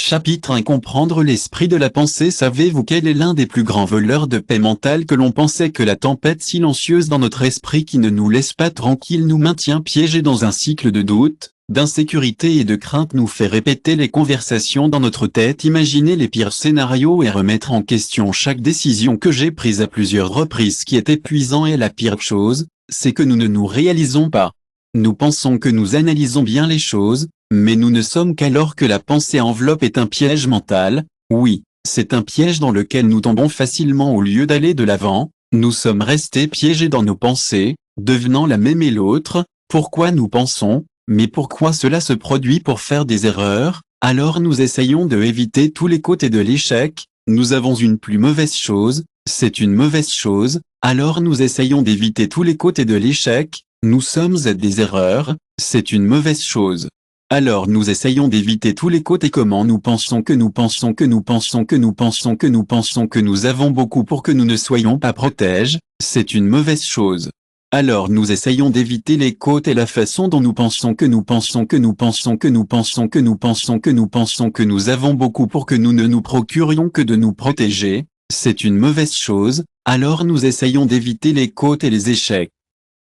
Chapitre 1. Comprendre l'esprit de la pensée. Savez-vous quel est l'un des plus grands voleurs de paix mentale que l'on pensait que la tempête silencieuse dans notre esprit qui ne nous laisse pas tranquille nous maintient piégés dans un cycle de doute, d'insécurité et de crainte, nous fait répéter les conversations dans notre tête, imaginer les pires scénarios et remettre en question chaque décision que j'ai prise à plusieurs reprises. Ce qui est épuisant et la pire chose, c'est que nous ne nous réalisons pas. Nous pensons que nous analysons bien les choses, mais nous ne sommes qu'alors que la pensée enveloppe est un piège mental. Oui, c'est un piège dans lequel nous tombons facilement au lieu d'aller de l'avant. Nous sommes restés piégés dans nos pensées, devenant la même et l'autre. Pourquoi nous pensons, mais pourquoi cela se produit pour faire des erreurs? Alors nous essayons de éviter tous les côtés de l'échec. Nous avons une plus mauvaise chose, c'est une mauvaise chose, alors nous essayons d'éviter tous les côtés de l'échec. Nous sommes à des erreurs, c'est une mauvaise chose. Alors nous essayons d'éviter tous les côtés. Comment nous pensons que nous pensons que nous pensons que nous pensons que nous pensons que nous avons beaucoup pour que nous ne soyons pas protèges, c'est une mauvaise chose. Alors nous essayons d'éviter les côtés. La façon dont nous pensons que nous pensons que nous pensons que nous pensons que nous pensons que nous pensons que nous avons beaucoup pour que nous ne nous procurions que de nous protéger, c'est une mauvaise chose. Alors nous essayons d'éviter les côtés et les échecs.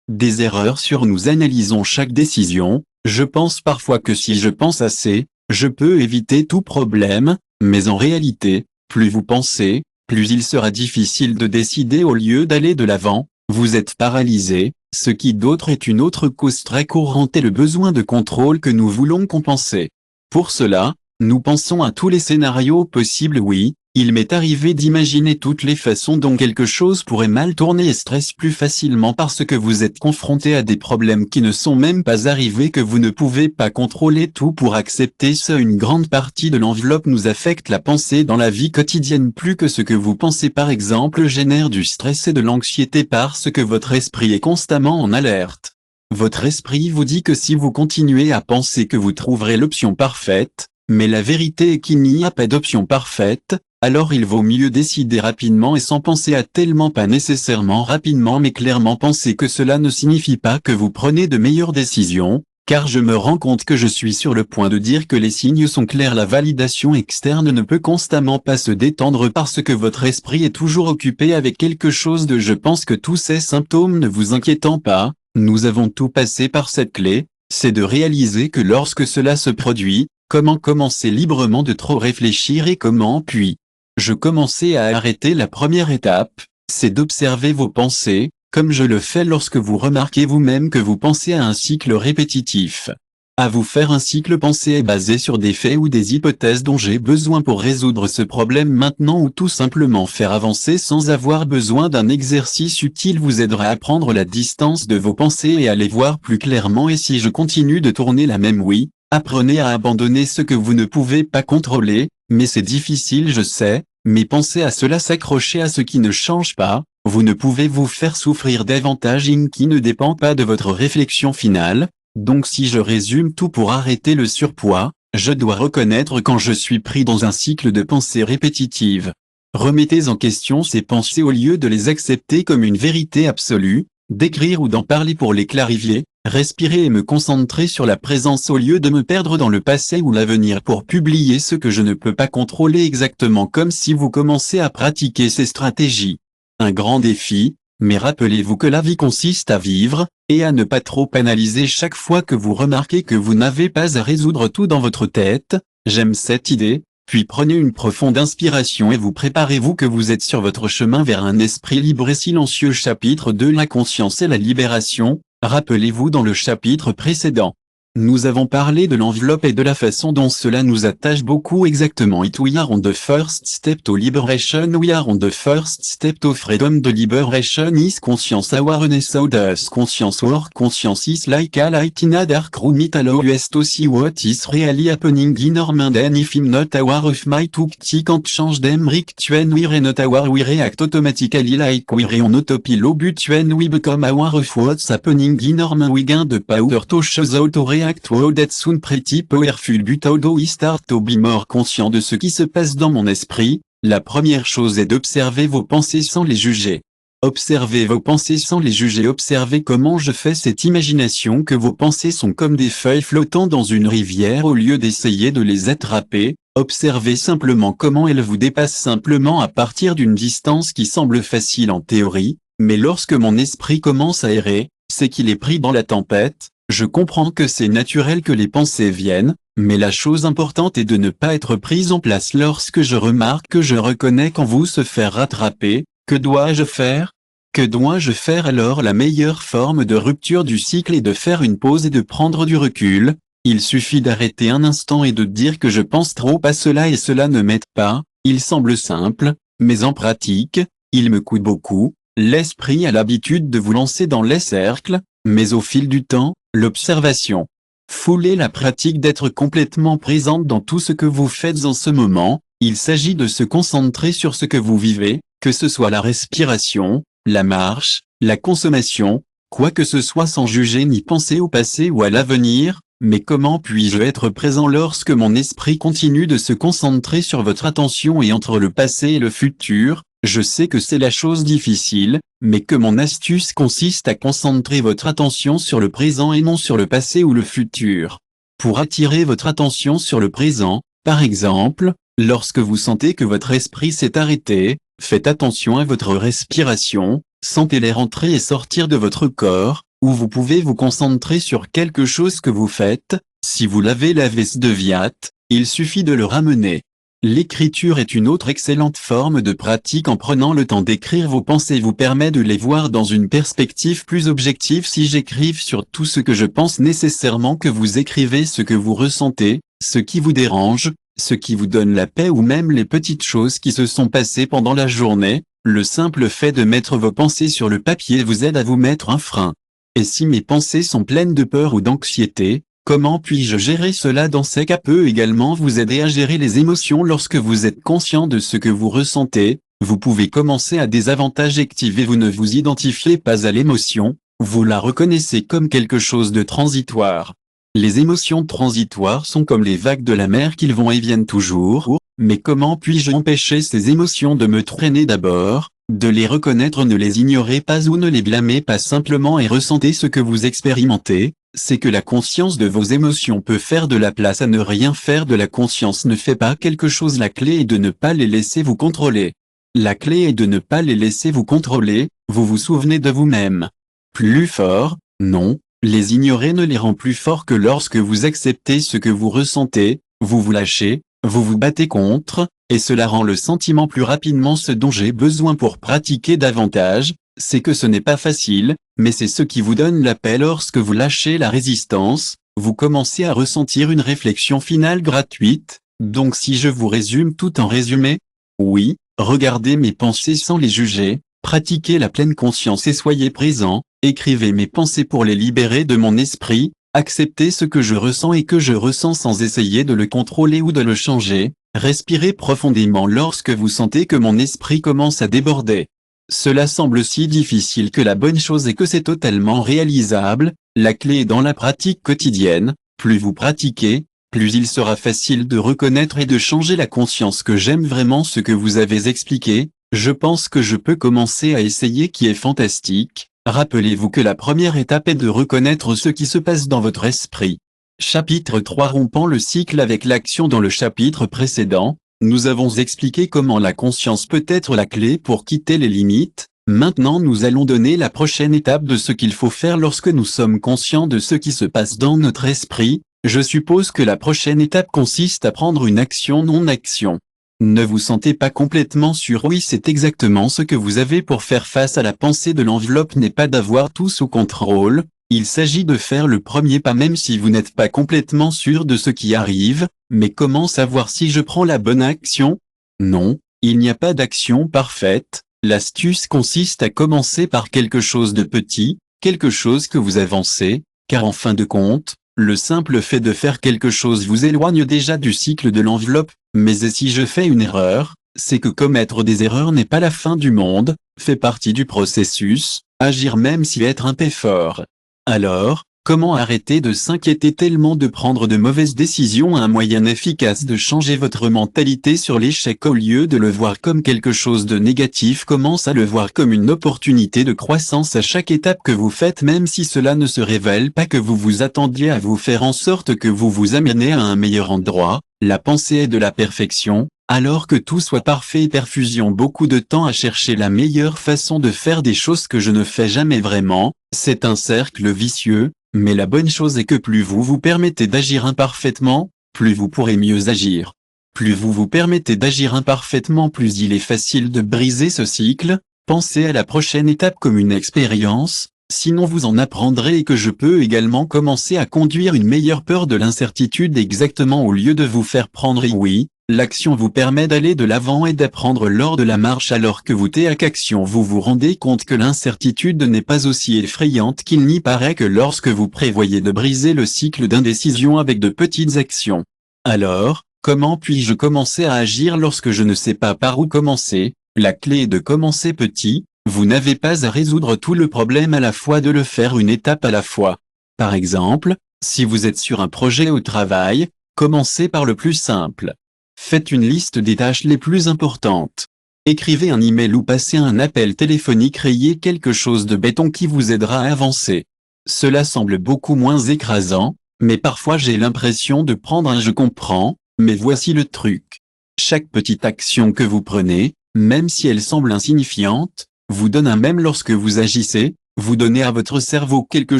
Des erreurs sur nous analysons chaque décision. Je pense parfois que si je pense assez, je peux éviter tout problème, mais en réalité, plus vous pensez, plus il sera difficile de décider au lieu d'aller de l'avant, vous êtes paralysé. Ce qui d'autre est une autre cause très courante est le besoin de contrôle que nous voulons compenser. Pour cela, nous pensons à tous les scénarios possibles. Oui, il m'est arrivé d'imaginer toutes les façons dont quelque chose pourrait mal tourner et stresse plus facilement parce que vous êtes confronté à des problèmes qui ne sont même pas arrivés, que vous ne pouvez pas contrôler tout pour accepter ça. Une grande partie de l'enveloppe nous affecte la pensée dans la vie quotidienne. Plus que ce que vous pensez par exemple génère du stress et de l'anxiété parce que votre esprit est constamment en alerte. Votre esprit vous dit que si vous continuez à penser que vous trouverez l'option parfaite, mais la vérité est qu'il n'y a pas d'option parfaite. Alors il vaut mieux décider rapidement et sans penser à tellement, pas nécessairement rapidement mais clairement. Pensez que cela ne signifie pas que vous prenez de meilleures décisions, car je me rends compte que je suis sur le point de dire que les signes sont clairs. La validation externe ne peut constamment pas se détendre parce que votre esprit est toujours occupé avec quelque chose de je pense que tous ces symptômes ne vous inquiétant pas, nous avons tout passé par cette clé, c'est de réaliser que lorsque cela se produit, comment commencer librement de trop réfléchir et comment puis je commençais à arrêter. La première étape, c'est d'observer vos pensées, comme je le fais lorsque vous remarquez vous-même que vous pensez à un cycle répétitif. À vous faire un cycle pensée est basé sur des faits ou des hypothèses dont j'ai besoin pour résoudre ce problème maintenant, ou tout simplement faire avancer sans avoir besoin d'un exercice utile vous aidera à prendre la distance de vos pensées et à les voir plus clairement. Et si je continue de tourner la même oui, apprenez à abandonner ce que vous ne pouvez pas contrôler, mais c'est difficile je sais, mais pensez à cela, s'accrocher à ce qui ne change pas, vous ne pouvez vous faire souffrir davantage qui ne dépend pas de votre réflexion finale. Donc si je résume tout pour arrêter le surpoids, je dois reconnaître quand je suis pris dans un cycle de pensées répétitives. Remettez en question ces pensées au lieu de les accepter comme une vérité absolue, d'écrire ou d'en parler pour les clarifier, respirer et me concentrer sur la présence au lieu de me perdre dans le passé ou l'avenir pour publier ce que je ne peux pas contrôler, exactement comme si vous commencez à pratiquer ces stratégies. Un grand défi, mais rappelez-vous que la vie consiste à vivre, et à ne pas trop analyser chaque fois que vous remarquez que vous n'avez pas à résoudre tout dans votre tête. J'aime cette idée. Puis prenez une profonde inspiration et vous préparez-vous que vous êtes sur votre chemin vers un esprit libre et silencieux. Chapitre 2. La conscience et la libération. Rappelez-vous, dans le chapitre précédent, nous avons parlé de l'enveloppe et de la façon dont cela nous attache beaucoup. Exactement. We are on the first step to liberation. We are on the first step to freedom. The liberation is conscience awareness. How does conscience work? Conscience is like a light in a dark room. It allows us to see what is really happening in our mind. And if I'm not aware of my tactics, can't change them. Rick, when we're not aware, we react automatically like we're on autopilot. But when we become aware of what's happening in our mind, we gain the power to show out to react to that soon pretty powerful. But how do we start to be more conscient de ce qui se passe dans mon esprit? La première chose est d'observer vos pensées sans les juger. Observez vos pensées sans les juger. Observez comment je fais cette imagination que vos pensées sont comme des feuilles flottant dans une rivière. Au lieu d'essayer de les attraper, Observez simplement comment elle vous dépasse simplement à partir d'une distance qui semble facile en théorie, mais lorsque mon esprit commence à errer, c'est qu'il est pris dans la tempête. Je comprends que c'est naturel que les pensées viennent, mais la chose importante est de ne pas être prise en place lorsque je remarque que je reconnais qu'en vous se faire rattraper. Que dois-je faire? Que dois-je faire alors? La meilleure forme de rupture du cycle est de faire une pause et de prendre du recul. Il suffit d'arrêter un instant et de dire que je pense trop à cela et cela ne m'aide pas. Il semble simple, mais en pratique, il me coûte beaucoup. L'esprit a l'habitude de vous lancer dans les cercles, mais au fil du temps, l'observation, foulez la pratique d'être complètement présente dans tout ce que vous faites en ce moment. Il s'agit de se concentrer sur ce que vous vivez, que ce soit la respiration, la marche, la consommation, quoi que ce soit sans juger ni penser au passé ou à l'avenir. Mais comment puis-je être présent lorsque mon esprit continue de se concentrer sur votre attention et entre le passé et le futur? Je sais que c'est la chose difficile, mais que mon astuce consiste à concentrer votre attention sur le présent et non sur le passé ou le futur. Pour attirer votre attention sur le présent, par exemple, lorsque vous sentez que votre esprit s'est arrêté, faites attention à votre respiration, sentez-les rentrer et sortir de votre corps, ou vous pouvez vous concentrer sur quelque chose que vous faites. Si vous lavez la veste de Viat, il suffit de le ramener. L'écriture est une autre excellente forme de pratique. En prenant le temps d'écrire vos pensées vous permet de les voir dans une perspective plus objective. Si j'écrive sur tout ce que je pense, nécessairement que vous écrivez ce que vous ressentez, ce qui vous dérange, ce qui vous donne la paix ou même les petites choses qui se sont passées pendant la journée. Le simple fait de mettre vos pensées sur le papier vous aide à vous mettre un frein. Et si mes pensées sont pleines de peur ou d'anxiété, comment puis-je gérer cela? Dans ces cas peut également vous aider à gérer les émotions. Lorsque vous êtes conscient de ce que vous ressentez, vous pouvez commencer à des avantages actifs et vous ne vous identifiez pas à l'émotion, vous la reconnaissez comme quelque chose de transitoire. Les émotions transitoires sont comme les vagues de la mer qui vont et viennent toujours, mais comment puis-je empêcher ces émotions de me traîner? D'abord, de les reconnaître, ne les ignorez pas ou ne les blâmez pas simplement et ressentez ce que vous expérimentez. C'est que la conscience de vos émotions peut faire de la place à ne rien faire de la conscience ne fait pas quelque chose. La clé est de ne pas les laisser vous contrôler. La clé est de ne pas les laisser vous contrôler, vous vous souvenez de vous-même. Plus fort, non, les ignorer ne les rend plus forts que lorsque vous acceptez ce que vous ressentez, vous vous lâchez, vous vous battez contre, et cela rend le sentiment plus rapidement. Ce dont j'ai besoin pour pratiquer davantage, c'est que ce n'est pas facile, mais c'est ce qui vous donne la paix. Lorsque vous lâchez la résistance, vous commencez à ressentir une réflexion finale gratuite. Donc si je vous résume tout en résumé, oui, regardez mes pensées sans les juger, pratiquez la pleine conscience et soyez présent, écrivez mes pensées pour les libérer de mon esprit, acceptez ce que je ressens et que je ressens sans essayer de le contrôler ou de le changer, respirez profondément lorsque vous sentez que mon esprit commence à déborder. Cela semble si difficile que la bonne chose est que c'est totalement réalisable. La clé est dans la pratique quotidienne. Plus vous pratiquez, plus il sera facile de reconnaître et de changer la conscience. Que j'aime vraiment ce que vous avez expliqué. Je pense que je peux commencer à essayer, qui est fantastique. Rappelez-vous que la première étape est de reconnaître ce qui se passe dans votre esprit. Chapitre 3, rompant le cycle avec l'action. Dans le chapitre précédent, nous avons expliqué comment la conscience peut être la clé pour quitter les limites. Maintenant nous allons donner la prochaine étape de ce qu'il faut faire lorsque nous sommes conscients de ce qui se passe dans notre esprit. Je suppose que la prochaine étape consiste à prendre une action non-action. Ne vous sentez pas complètement sûr? Oui, c'est exactement ce que vous avez pour faire face à la pensée de l'enveloppe n'est pas d'avoir tout sous contrôle. Il s'agit de faire le premier pas même si vous n'êtes pas complètement sûr de ce qui arrive. Mais comment savoir si je prends la bonne action? Non, il n'y a pas d'action parfaite. L'astuce consiste à commencer par quelque chose de petit, quelque chose que vous avancez, car en fin de compte, le simple fait de faire quelque chose vous éloigne déjà du cycle de l'enveloppe. Mais et si je fais une erreur, c'est que commettre des erreurs n'est pas la fin du monde, fait partie du processus, agir même si être un peu fort. Alors, comment arrêter de s'inquiéter tellement de prendre de mauvaises décisions? Un moyen efficace de changer votre mentalité sur l'échec. Au lieu de le voir comme quelque chose de négatif, commence à le voir comme une opportunité de croissance à chaque étape que vous faites, même si cela ne se révèle pas que vous vous attendiez à vous faire en sorte que vous vous amenez à un meilleur endroit. La pensée est de la perfection, alors que tout soit parfait et perfusion beaucoup de temps à chercher la meilleure façon de faire des choses que je ne fais jamais vraiment, c'est un cercle vicieux, mais la bonne chose est que plus vous vous permettez d'agir imparfaitement, plus vous pourrez mieux agir. Plus vous vous permettez d'agir imparfaitement, plus il est facile de briser ce cycle. Pensez à la prochaine étape comme une expérience, sinon vous en apprendrez et que je peux également commencer à conduire une meilleure peur de l'incertitude exactement au lieu de vous faire prendre. Et oui, l'action vous permet d'aller de l'avant et d'apprendre lors de la marche alors que vous action vous vous rendez compte que l'incertitude n'est pas aussi effrayante qu'il n'y paraît que lorsque vous prévoyez de briser le cycle d'indécision avec de petites actions. Alors, comment puis-je commencer à agir lorsque je ne sais pas par où commencer? La clé est de commencer petit, vous n'avez pas à résoudre tout le problème à la fois, de le faire une étape à la fois. Par exemple, si vous êtes sur un projet au travail, commencez par le plus simple. Faites une liste des tâches les plus importantes. Écrivez un email ou passez un appel téléphonique, créez quelque chose de béton qui vous aidera à avancer. Cela semble beaucoup moins écrasant, mais parfois j'ai l'impression de prendre un je comprends, mais voici le truc. Chaque petite action que vous prenez, même si elle semble insignifiante, vous donne un même lorsque vous agissez, vous donnez à votre cerveau quelque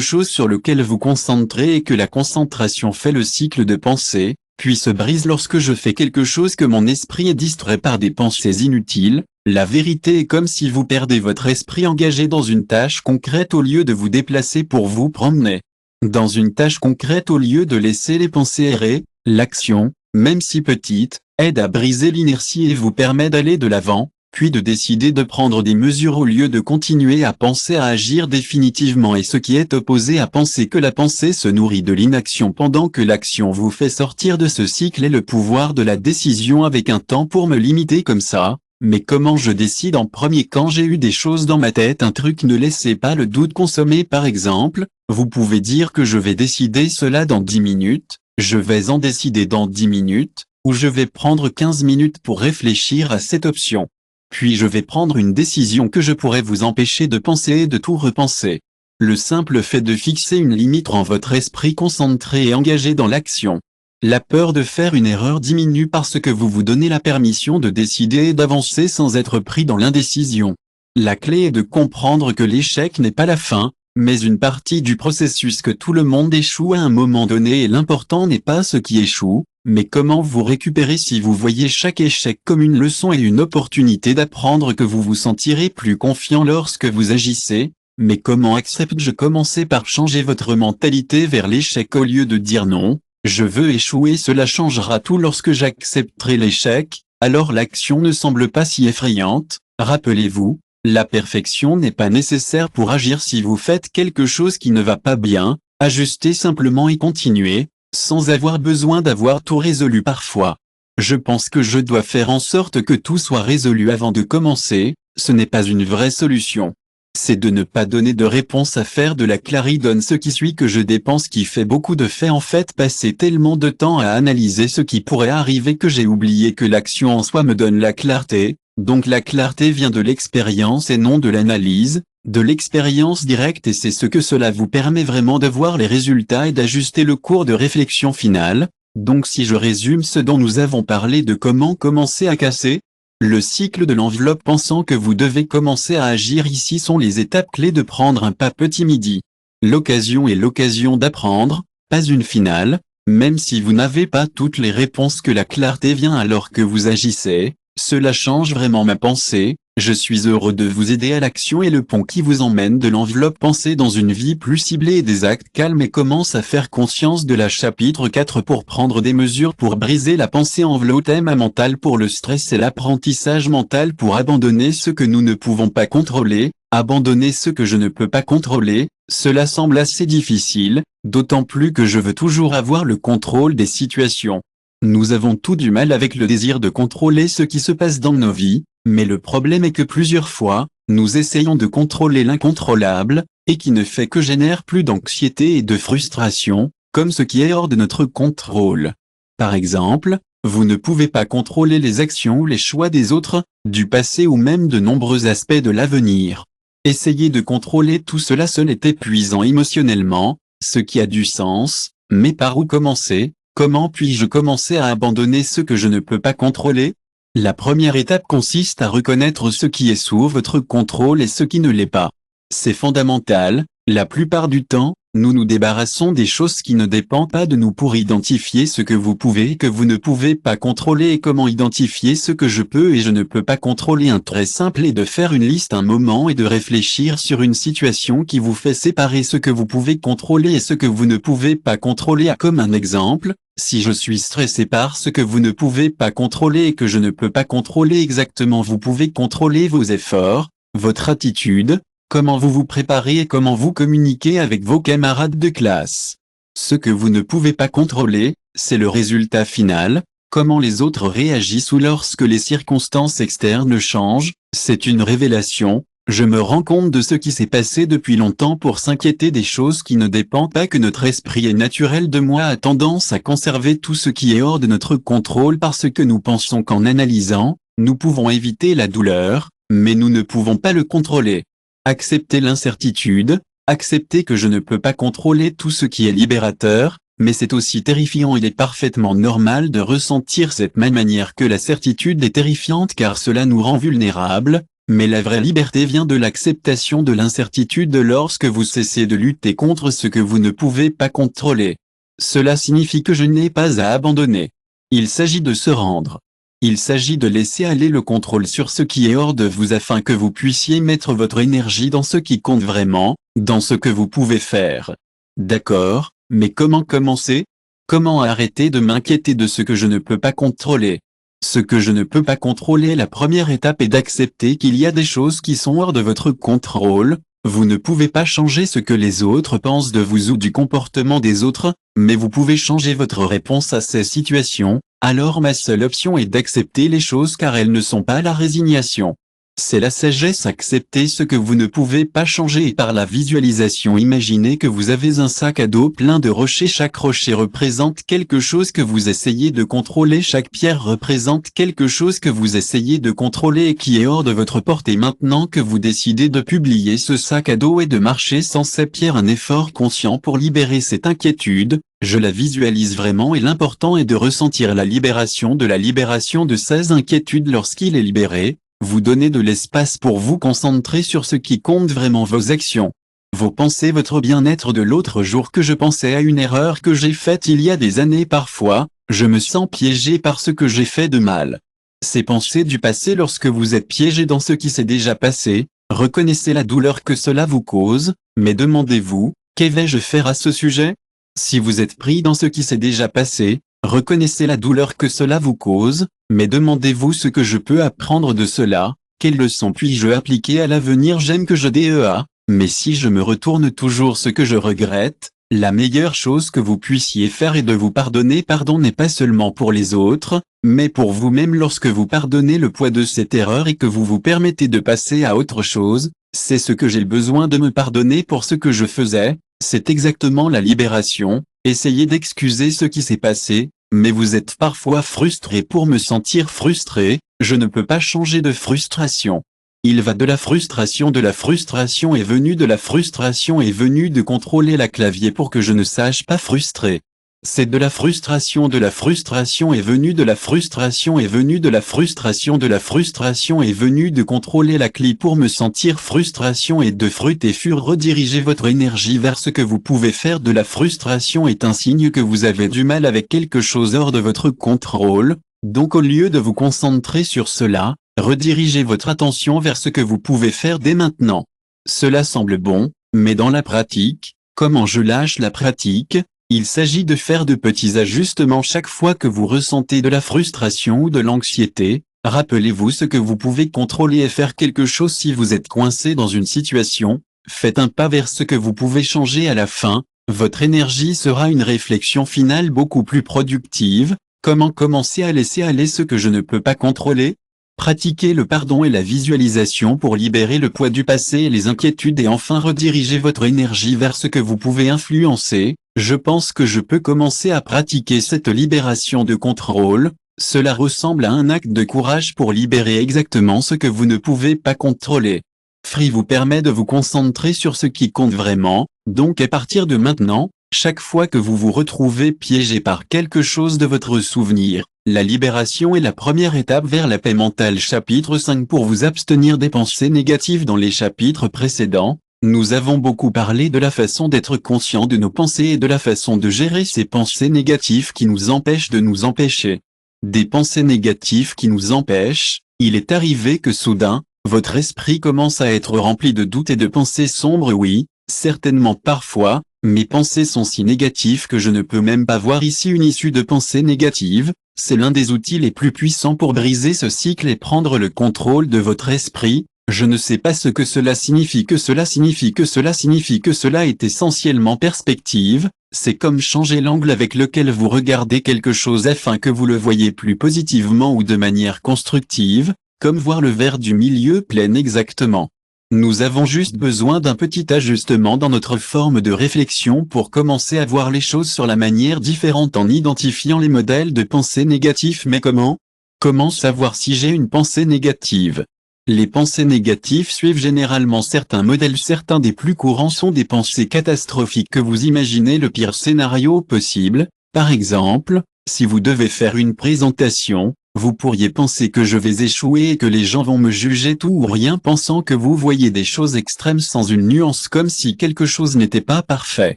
chose sur lequel vous concentrez et que la concentration fait le cycle de pensée, puis se brise lorsque je fais quelque chose que mon esprit est distrait par des pensées inutiles. La vérité est comme si vous perdez votre esprit engagé dans une tâche concrète au lieu de vous déplacer pour vous promener. Dans une tâche concrète au lieu de laisser les pensées errer, l'action, même si petite, aide à briser l'inertie et vous permet d'aller de l'avant, puis de décider de prendre des mesures au lieu de continuer à penser à agir définitivement, et ce qui est opposé à penser que la pensée se nourrit de l'inaction pendant que l'action vous fait sortir de ce cycle, est le pouvoir de la décision avec un temps pour me limiter comme ça. Mais comment je décide en premier quand j'ai eu des choses dans ma tête? Un truc: ne laissez pas le doute consommer. Par exemple, vous pouvez dire que je vais décider cela dans 10 minutes, je vais en décider dans 10 minutes, ou je vais prendre 15 minutes pour réfléchir à cette option. Puis je vais prendre une décision que je pourrais vous empêcher de penser et de tout repenser. Le simple fait de fixer une limite rend votre esprit concentré et engagé dans l'action. La peur de faire une erreur diminue parce que vous vous donnez la permission de décider et d'avancer sans être pris dans l'indécision. La clé est de comprendre que l'échec n'est pas la fin, mais une partie du processus, que tout le monde échoue à un moment donné, et l'important n'est pas ce qui échoue, mais comment vous récupérez. Si vous voyez chaque échec comme une leçon et une opportunité d'apprendre, que vous vous sentirez plus confiant lorsque vous agissez. Mais comment accepte-je? Commencez par changer votre mentalité vers l'échec au lieu de dire non, je veux échouer. Cela changera tout. Lorsque j'accepterai l'échec, alors l'action ne semble pas si effrayante. Rappelez-vous, la perfection n'est pas nécessaire pour agir. Si vous faites quelque chose qui ne va pas bien, ajustez simplement et continuez, sans avoir besoin d'avoir tout résolu. Parfois, je pense que je dois faire en sorte que tout soit résolu avant de commencer. Ce n'est pas une vraie solution. C'est de ne pas donner de réponse, à faire de la claridonne ce qui suit que je dépense, qui fait beaucoup de fait. En fait, passer tellement de temps à analyser ce qui pourrait arriver que j'ai oublié que l'action en soi me donne la clarté. Donc la clarté vient de l'expérience et non de l'analyse, de l'expérience directe, et c'est ce que cela vous permet vraiment de voir les résultats et d'ajuster le cours de réflexion finale. Donc si je résume ce dont nous avons parlé, de comment commencer à casser le cycle de l'enveloppe pensant que vous devez commencer à agir, ici sont les étapes clés de prendre un pas petit midi. L'occasion est l'occasion d'apprendre, pas une finale, même si vous n'avez pas toutes les réponses, que la clarté vient alors que vous agissez. Cela change vraiment ma pensée. Je suis heureux de vous aider à l'action et le pont qui vous emmène de l'enveloppe pensée dans une vie plus ciblée et des actes calmes, et commence à faire conscience de la chapitre 4 pour prendre des mesures pour briser la pensée enveloppe. Thème mental pour le stress et l'apprentissage mental pour abandonner ce que nous ne pouvons pas contrôler. Abandonner ce que je ne peux pas contrôler, cela semble assez difficile, d'autant plus que je veux toujours avoir le contrôle des situations. Nous avons tout du mal avec le désir de contrôler ce qui se passe dans nos vies, mais le problème est que plusieurs fois, nous essayons de contrôler l'incontrôlable, et qui ne fait que générer plus d'anxiété et de frustration, comme ce qui est hors de notre contrôle. Par exemple, vous ne pouvez pas contrôler les actions ou les choix des autres, du passé ou même de nombreux aspects de l'avenir. Essayer de contrôler tout cela seul est épuisant émotionnellement, ce qui a du sens, mais par où commencer? Comment puis-je commencer à abandonner ce que je ne peux pas contrôler? La première étape consiste à reconnaître ce qui est sous votre contrôle et ce qui ne l'est pas. C'est fondamental, la plupart du temps, nous nous débarrassons des choses qui ne dépendent pas de nous pour identifier ce que vous pouvez et que vous ne pouvez pas contrôler et comment identifier ce que je peux et je ne peux pas contrôler. Un très simple est de faire une liste un moment et de réfléchir sur une situation qui vous fait séparer ce que vous pouvez contrôler et ce que vous ne pouvez pas contrôler. Comme un exemple, si je suis stressé par ce que vous ne pouvez pas contrôler et que je ne peux pas contrôler exactement, vous pouvez contrôler vos efforts, votre attitude, comment vous vous préparez et comment vous communiquez avec vos camarades de classe. Ce que vous ne pouvez pas contrôler, c'est le résultat final, comment les autres réagissent ou lorsque les circonstances externes changent, c'est une révélation. Je me rends compte de ce qui s'est passé depuis longtemps pour s'inquiéter des choses qui ne dépendent pas que notre esprit est naturel de moi a tendance à conserver tout ce qui est hors de notre contrôle parce que nous pensons qu'en analysant, nous pouvons éviter la douleur, mais nous ne pouvons pas le contrôler. Accepter l'incertitude, accepter que je ne peux pas contrôler tout ce qui est libérateur, mais c'est aussi terrifiant. Il est parfaitement normal de ressentir cette même manière que la certitude est terrifiante car cela nous rend vulnérables. Mais la vraie liberté vient de l'acceptation de l'incertitude lorsque vous cessez de lutter contre ce que vous ne pouvez pas contrôler. Cela signifie que je n'ai pas à abandonner. Il s'agit de se rendre. Il s'agit de laisser aller le contrôle sur ce qui est hors de vous afin que vous puissiez mettre votre énergie dans ce qui compte vraiment, dans ce que vous pouvez faire. D'accord, mais comment commencer? Comment arrêter de m'inquiéter de ce que je ne peux pas contrôler? Ce que je ne peux pas contrôler, la première étape est d'accepter qu'il y a des choses qui sont hors de votre contrôle. Vous ne pouvez pas changer ce que les autres pensent de vous ou du comportement des autres, mais vous pouvez changer votre réponse à ces situations. Alors ma seule option est d'accepter les choses car elles ne sont pas la résignation. C'est la sagesse, accepter ce que vous ne pouvez pas changer et par la visualisation imaginez que vous avez un sac à dos plein de rochers. Chaque rocher représente quelque chose que vous essayez de contrôler. Chaque pierre représente quelque chose que vous essayez de contrôler et qui est hors de votre portée. Maintenant que vous décidez de publier ce sac à dos et de marcher sans ces pierres, un effort conscient pour libérer cette inquiétude, je la visualise vraiment et l'important est de ressentir la libération de ces inquiétudes lorsqu'il est libéré. Vous donnez de l'espace pour vous concentrer sur ce qui compte vraiment, vos actions, vos pensées, votre bien-être. De l'autre jour que je pensais à une erreur que j'ai faite il y a des années. Parfois, je me sens piégé par ce que j'ai fait de mal. Ces pensées du passé, lorsque vous êtes piégé dans ce qui s'est déjà passé, reconnaissez la douleur que cela vous cause, mais demandez-vous, que vais-je faire à ce sujet? Si vous êtes pris dans ce qui s'est déjà passé, reconnaissez la douleur que cela vous cause, mais demandez-vous ce que je peux apprendre de cela, quelles leçons puis-je appliquer à l'avenir. J'aime que je DEA, mais si je me retourne toujours ce que je regrette, la meilleure chose que vous puissiez faire est de vous pardonner. Pardon n'est pas seulement pour les autres, mais pour vous-même. Lorsque vous pardonnez le poids de cette erreur et que vous vous permettez de passer à autre chose, c'est ce que j'ai besoin de me pardonner pour ce que je faisais, c'est exactement la libération. Essayez d'excuser ce qui s'est passé, mais vous êtes parfois frustré. Pour me sentir frustré, je ne peux pas changer de frustration. Il va de la frustration est venue de la frustration est venue de contrôler la clavier pour que je ne sache pas frustrer. C'est de la frustration est venue de la frustration est venue de la frustration est venue de contrôler la clé pour me sentir frustration et de fruit et fur. Redirigez votre énergie vers ce que vous pouvez faire. De la frustration est un signe que vous avez du mal avec quelque chose hors de votre contrôle, donc au lieu de vous concentrer sur cela, redirigez votre attention vers ce que vous pouvez faire dès maintenant. Cela semble bon, mais dans la pratique, comment je lâche la pratique? Il s'agit de faire de petits ajustements chaque fois que vous ressentez de la frustration ou de l'anxiété. Rappelez-vous ce que vous pouvez contrôler et faire quelque chose. Si vous êtes coincé dans une situation, faites un pas vers ce que vous pouvez changer. À la fin, votre énergie sera une réflexion finale beaucoup plus productive. Comment commencer à laisser aller ce que je ne peux pas contrôler? Pratiquez le pardon et la visualisation pour libérer le poids du passé et les inquiétudes et enfin redirigez votre énergie vers ce que vous pouvez influencer. Je pense que je peux commencer à pratiquer cette libération de contrôle. Cela ressemble à un acte de courage pour libérer exactement ce que vous ne pouvez pas contrôler. Free vous permet de vous concentrer sur ce qui compte vraiment, donc à partir de maintenant, Chaque fois que vous vous retrouvez piégé par quelque chose de votre souvenir, la libération est la première étape vers la paix mentale. Chapitre 5. Pour vous abstenir des pensées négatives. Dans les chapitres précédents, nous avons beaucoup parlé de la façon d'être conscient de nos pensées et de la façon de gérer ces pensées négatives qui nous empêchent de nous empêcher. Des pensées négatives qui nous empêchent, il est arrivé que soudain, votre esprit commence à être rempli de doutes et de pensées sombres. Oui, certainement parfois, mes pensées sont si négatives que je ne peux même pas voir ici une issue de pensées négatives. C'est l'un des outils les plus puissants pour briser ce cycle et prendre le contrôle de votre esprit. Je ne sais pas ce que cela signifie, que cela signifie, que cela signifie, que cela est essentiellement perspective. C'est comme changer l'angle avec lequel vous regardez quelque chose afin que vous le voyez plus positivement ou de manière constructive, comme voir le verre du milieu plein exactement. Nous avons juste besoin d'un petit ajustement dans notre forme de réflexion pour commencer à voir les choses sur la manière différente en identifiant les modèles de pensée négatifs. Mais comment? Comment savoir si j'ai une pensée négative? Les pensées négatives suivent généralement certains modèles. Certains des plus courants sont des pensées catastrophiques que vous imaginez le pire scénario possible. Par exemple, si vous devez faire une présentation, vous pourriez penser que je vais échouer et que les gens vont me juger tout ou rien, pensant que vous voyez des choses extrêmes sans une nuance, comme si quelque chose n'était pas parfait.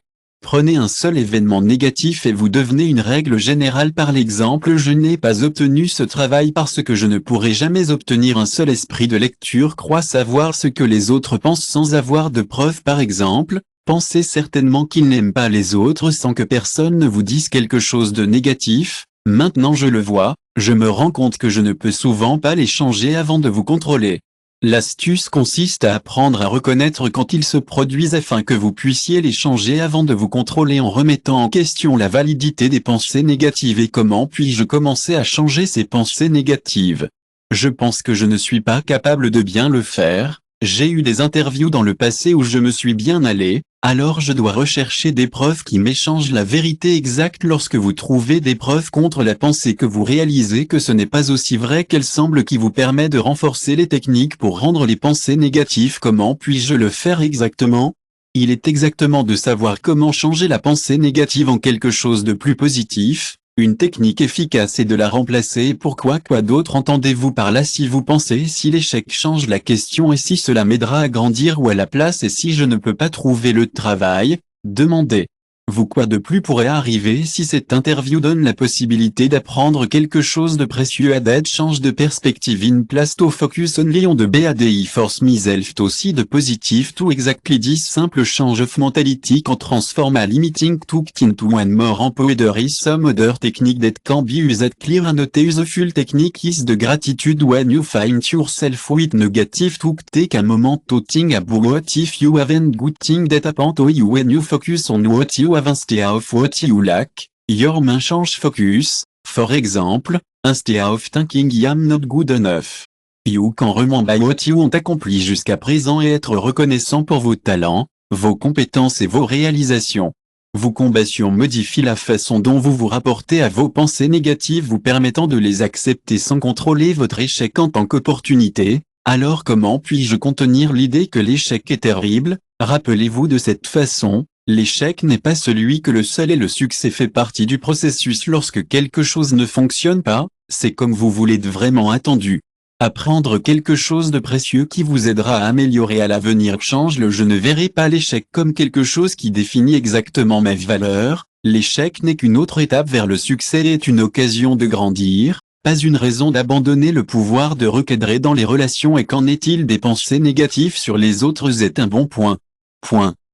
Prenez un seul événement négatif et vous devenez une règle générale. Par l'exemple, je n'ai pas obtenu ce travail parce que je ne pourrai jamais obtenir. Un seul esprit de lecture croit savoir ce que les autres pensent sans avoir de preuves. Par exemple, pensez certainement qu'ils n'aiment pas les autres sans que personne ne vous dise quelque chose de négatif. Maintenant je le vois, je me rends compte que je ne peux souvent pas les changer avant de vous contrôler. L'astuce consiste à apprendre à reconnaître quand ils se produisent afin que vous puissiez les changer avant de vous contrôler en remettant en question la validité des pensées négatives. Et comment puis-je commencer à changer ces pensées négatives? Je pense que je ne suis pas capable de bien le faire. J'ai eu des interviews dans le passé où je me suis bien allé, alors je dois rechercher des preuves qui m'échangent la vérité exacte. Lorsque vous trouvez des preuves contre la pensée que vous réalisez que ce n'est pas aussi vrai qu'elle semble, qui vous permet de renforcer les techniques pour rendre les pensées négatives. Comment puis-je le faire exactement? Il est exactement de savoir comment changer la pensée négative en quelque chose de plus positif. Une technique efficace est de la remplacer. Pourquoi? Quoi d'autre entendez-vous par là? Si vous pensez si l'échec change la question et si cela m'aidera à grandir, ou à la place et si je ne peux pas trouver le travail, demandez. Vous quoi de plus pourrait arriver si cette interview donne la possibilité d'apprendre quelque chose de précieux? Added change de perspective in place to focus only on the bad force myself to see the positive to exactly this simple change of mentality can transform a limiting thought into one more empowered. There is some other technique that can be used. Clear and useful technique is the gratitude. When you find yourself with negative thought, take a moment to think about what if you haven't good thing that happened to you. When you focus on what you instead of what you lack, your mind change focus. For example, instead of thinking I'm not good enough, you can remember what you ont accompli jusqu'à présent et être reconnaissant pour vos talents, vos compétences et vos réalisations. Vos combinations modifient la façon dont vous vous rapportez à vos pensées négatives, vous permettant de les accepter sans contrôler votre échec en tant qu'opportunité. Alors comment puis-je contenir l'idée que l'échec est terrible? Rappelez-vous de cette façon. L'échec n'est pas celui que le seul et le succès fait partie du processus. Lorsque quelque chose ne fonctionne pas, c'est comme vous voulez vraiment attendu. Apprendre quelque chose de précieux qui vous aidera à améliorer à l'avenir. Change le je ne verrai pas l'échec comme quelque chose qui définit exactement ma valeur. L'échec n'est qu'une autre étape vers le succès et est une occasion de grandir, pas une raison d'abandonner le pouvoir de recadrer dans les relations. Et qu'en est-il des pensées négatives sur les autres? Est un bon point.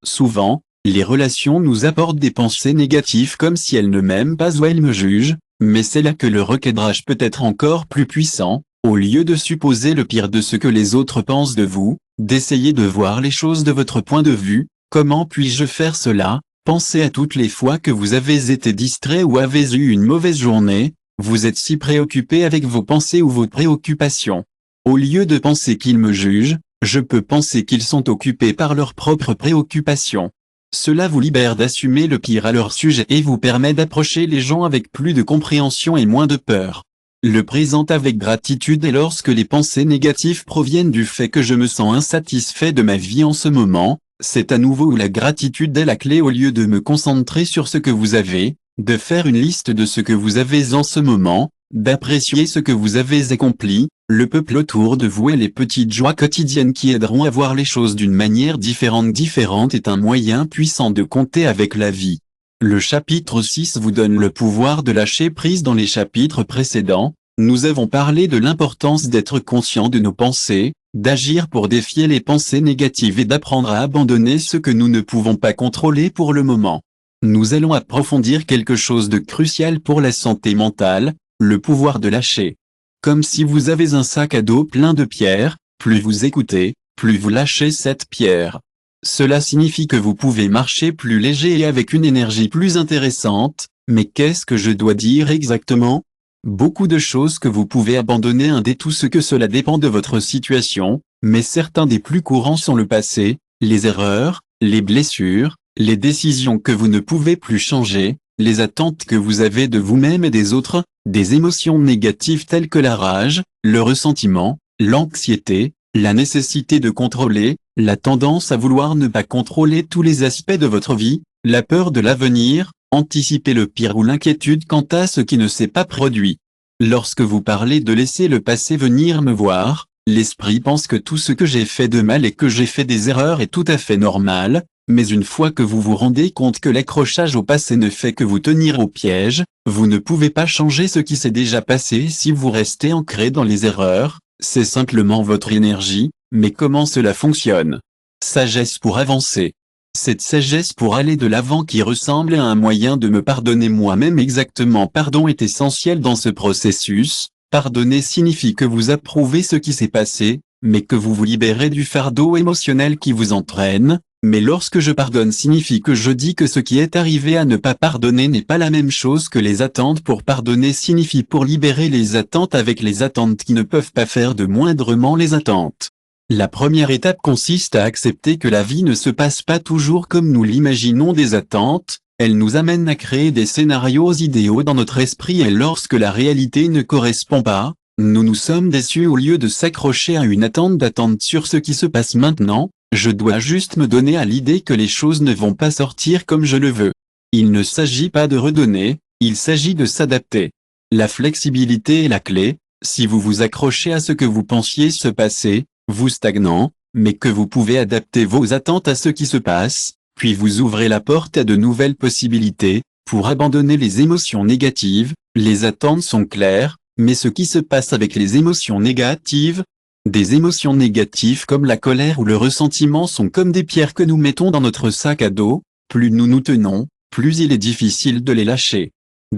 Souvent, les relations nous apportent des pensées négatives comme si elles ne m'aiment pas ou elles me jugent, mais c'est là que le recadrage peut être encore plus puissant. Au lieu de supposer le pire de ce que les autres pensent de vous, d'essayer de voir les choses de votre point de vue. Comment puis-je faire cela? Pensez à toutes les fois que vous avez été distrait ou avez eu une mauvaise journée. Vous êtes si préoccupé avec vos pensées ou vos préoccupations. Au lieu de penser qu'ils me jugent, je peux penser qu'ils sont occupés par leurs propres préoccupations. Cela vous libère d'assumer le pire à leur sujet et vous permet d'approcher les gens avec plus de compréhension et moins de peur. Le présent avec gratitude. Et lorsque les pensées négatives proviennent du fait que je me sens insatisfait de ma vie en ce moment, C'est à nouveau où la gratitude est la clé. Au lieu de me concentrer sur ce que vous avez, de faire une liste de ce que vous avez en ce moment, d'apprécier ce que vous avez accompli, le peuple autour de vous et les petites joies quotidiennes qui aideront à voir les choses d'une manière différente est un moyen puissant de compter avec la vie. Le chapitre 6 vous donne le pouvoir de lâcher prise. Dans les chapitres précédents, nous avons parlé de l'importance d'être conscient de nos pensées, d'agir pour défier les pensées négatives et d'apprendre à abandonner ce que nous ne pouvons pas contrôler pour le moment. Nous allons approfondir quelque chose de crucial pour la santé mentale, le pouvoir de lâcher. Comme si vous avez un sac à dos plein de pierres, plus vous écoutez, plus vous lâchez cette pierre. Cela signifie que vous pouvez marcher plus léger et avec une énergie plus intéressante, mais qu'est-ce que je dois dire exactement ? Beaucoup de choses que vous pouvez abandonner. Tout ce que cela dépend de votre situation, mais certains des plus courants sont le passé, les erreurs, les blessures, les décisions que vous ne pouvez plus changer, les attentes que vous avez de vous-même et des autres, des émotions négatives telles que la rage, le ressentiment, l'anxiété, la nécessité de contrôler, la tendance à vouloir ne pas contrôler tous les aspects de votre vie, la peur de l'avenir, anticiper le pire ou l'inquiétude quant à ce qui ne s'est pas produit. Lorsque vous parlez de laisser le passé venir me voir, l'esprit pense que tout ce que j'ai fait de mal et que j'ai fait des erreurs est tout à fait normal, mais une fois que vous vous rendez compte que l'accrochage au passé ne fait que vous tenir au piège, vous ne pouvez pas changer ce qui s'est déjà passé si vous restez ancré dans les erreurs, c'est simplement votre énergie, mais comment cela fonctionne ? Sagesse pour avancer. Cette sagesse pour aller de l'avant qui ressemble à un moyen de me pardonner moi-même exactement. Pardon est essentiel dans ce processus. Pardonner signifie que vous approuvez ce qui s'est passé, mais que vous vous libérez du fardeau émotionnel qui vous entraîne. Mais lorsque je pardonne signifie que je dis que ce qui est arrivé à ne pas pardonner n'est pas la même chose que les attentes. Pour pardonner signifie pour libérer les attentes avec les attentes qui ne peuvent pas faire de moindrement les attentes. La première étape consiste à accepter que la vie ne se passe pas toujours comme nous l'imaginons. Des attentes, elles nous amènent à créer des scénarios idéaux dans notre esprit et lorsque la réalité ne correspond pas, nous nous sommes déçus. Au lieu de s'accrocher à une attente sur ce qui se passe maintenant, je dois juste me donner à l'idée que les choses ne vont pas sortir comme je le veux. Il ne s'agit pas de redonner, il s'agit de s'adapter. La flexibilité est la clé. Si vous vous accrochez à ce que vous pensiez se passer, vous stagnant, mais que vous pouvez adapter vos attentes à ce qui se passe, puis vous ouvrez la porte à de nouvelles possibilités, pour abandonner les émotions négatives. Les attentes sont claires, mais ce qui se passe avec les émotions négatives, des émotions négatives comme la colère ou le ressentiment sont comme des pierres que nous mettons dans notre sac à dos, plus nous nous tenons, plus il est difficile de les lâcher.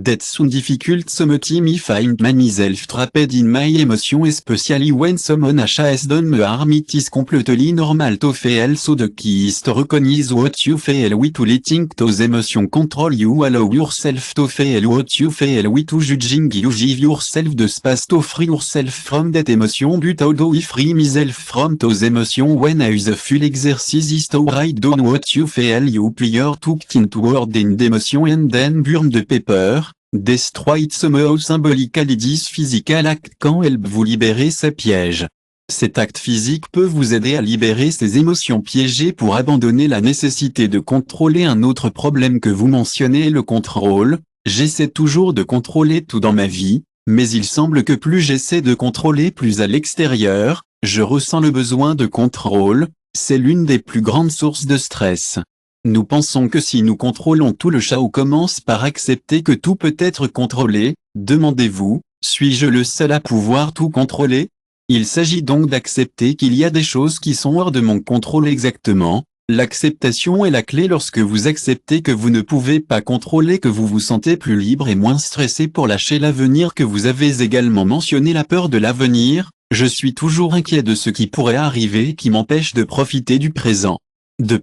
That's so difficult sometimes I find myself trapped in my emotion especially when someone has done me harm. It is completely normal to feel so. The key is to recognize what you feel without letting those emotions control you. Allow yourself to feel what you feel without judging you. Give yourself the space to free yourself from that emotion. But how do I free myself from those emotions when I use a full exercise is to write down what you feel. You prior to into word in the emotion and then burn the paper. Destroy it somehow symbolically. This physical act can help vous libérer ces pièges. Cet acte physique peut vous aider à libérer ces émotions piégées pour abandonner la nécessité de contrôler. Un autre problème que vous mentionnez est le contrôle. J'essaie toujours de contrôler tout dans ma vie, mais il semble que plus j'essaie de contrôler plus à l'extérieur, je ressens le besoin de contrôle. C'est l'une des plus grandes sources de stress. Nous pensons que si nous contrôlons tout, le chaos commence par accepter que tout peut être contrôlé. Demandez-vous, suis-je le seul à pouvoir tout contrôler ? Il s'agit donc d'accepter qu'il y a des choses qui sont hors de mon contrôle. Exactement. L'acceptation est la clé. Lorsque vous acceptez que vous ne pouvez pas contrôler, que vous vous sentez plus libre et moins stressé pour lâcher l'avenir. Que vous avez également mentionné la peur de l'avenir. Je suis toujours inquiet de ce qui pourrait arriver et qui m'empêche de profiter du présent. The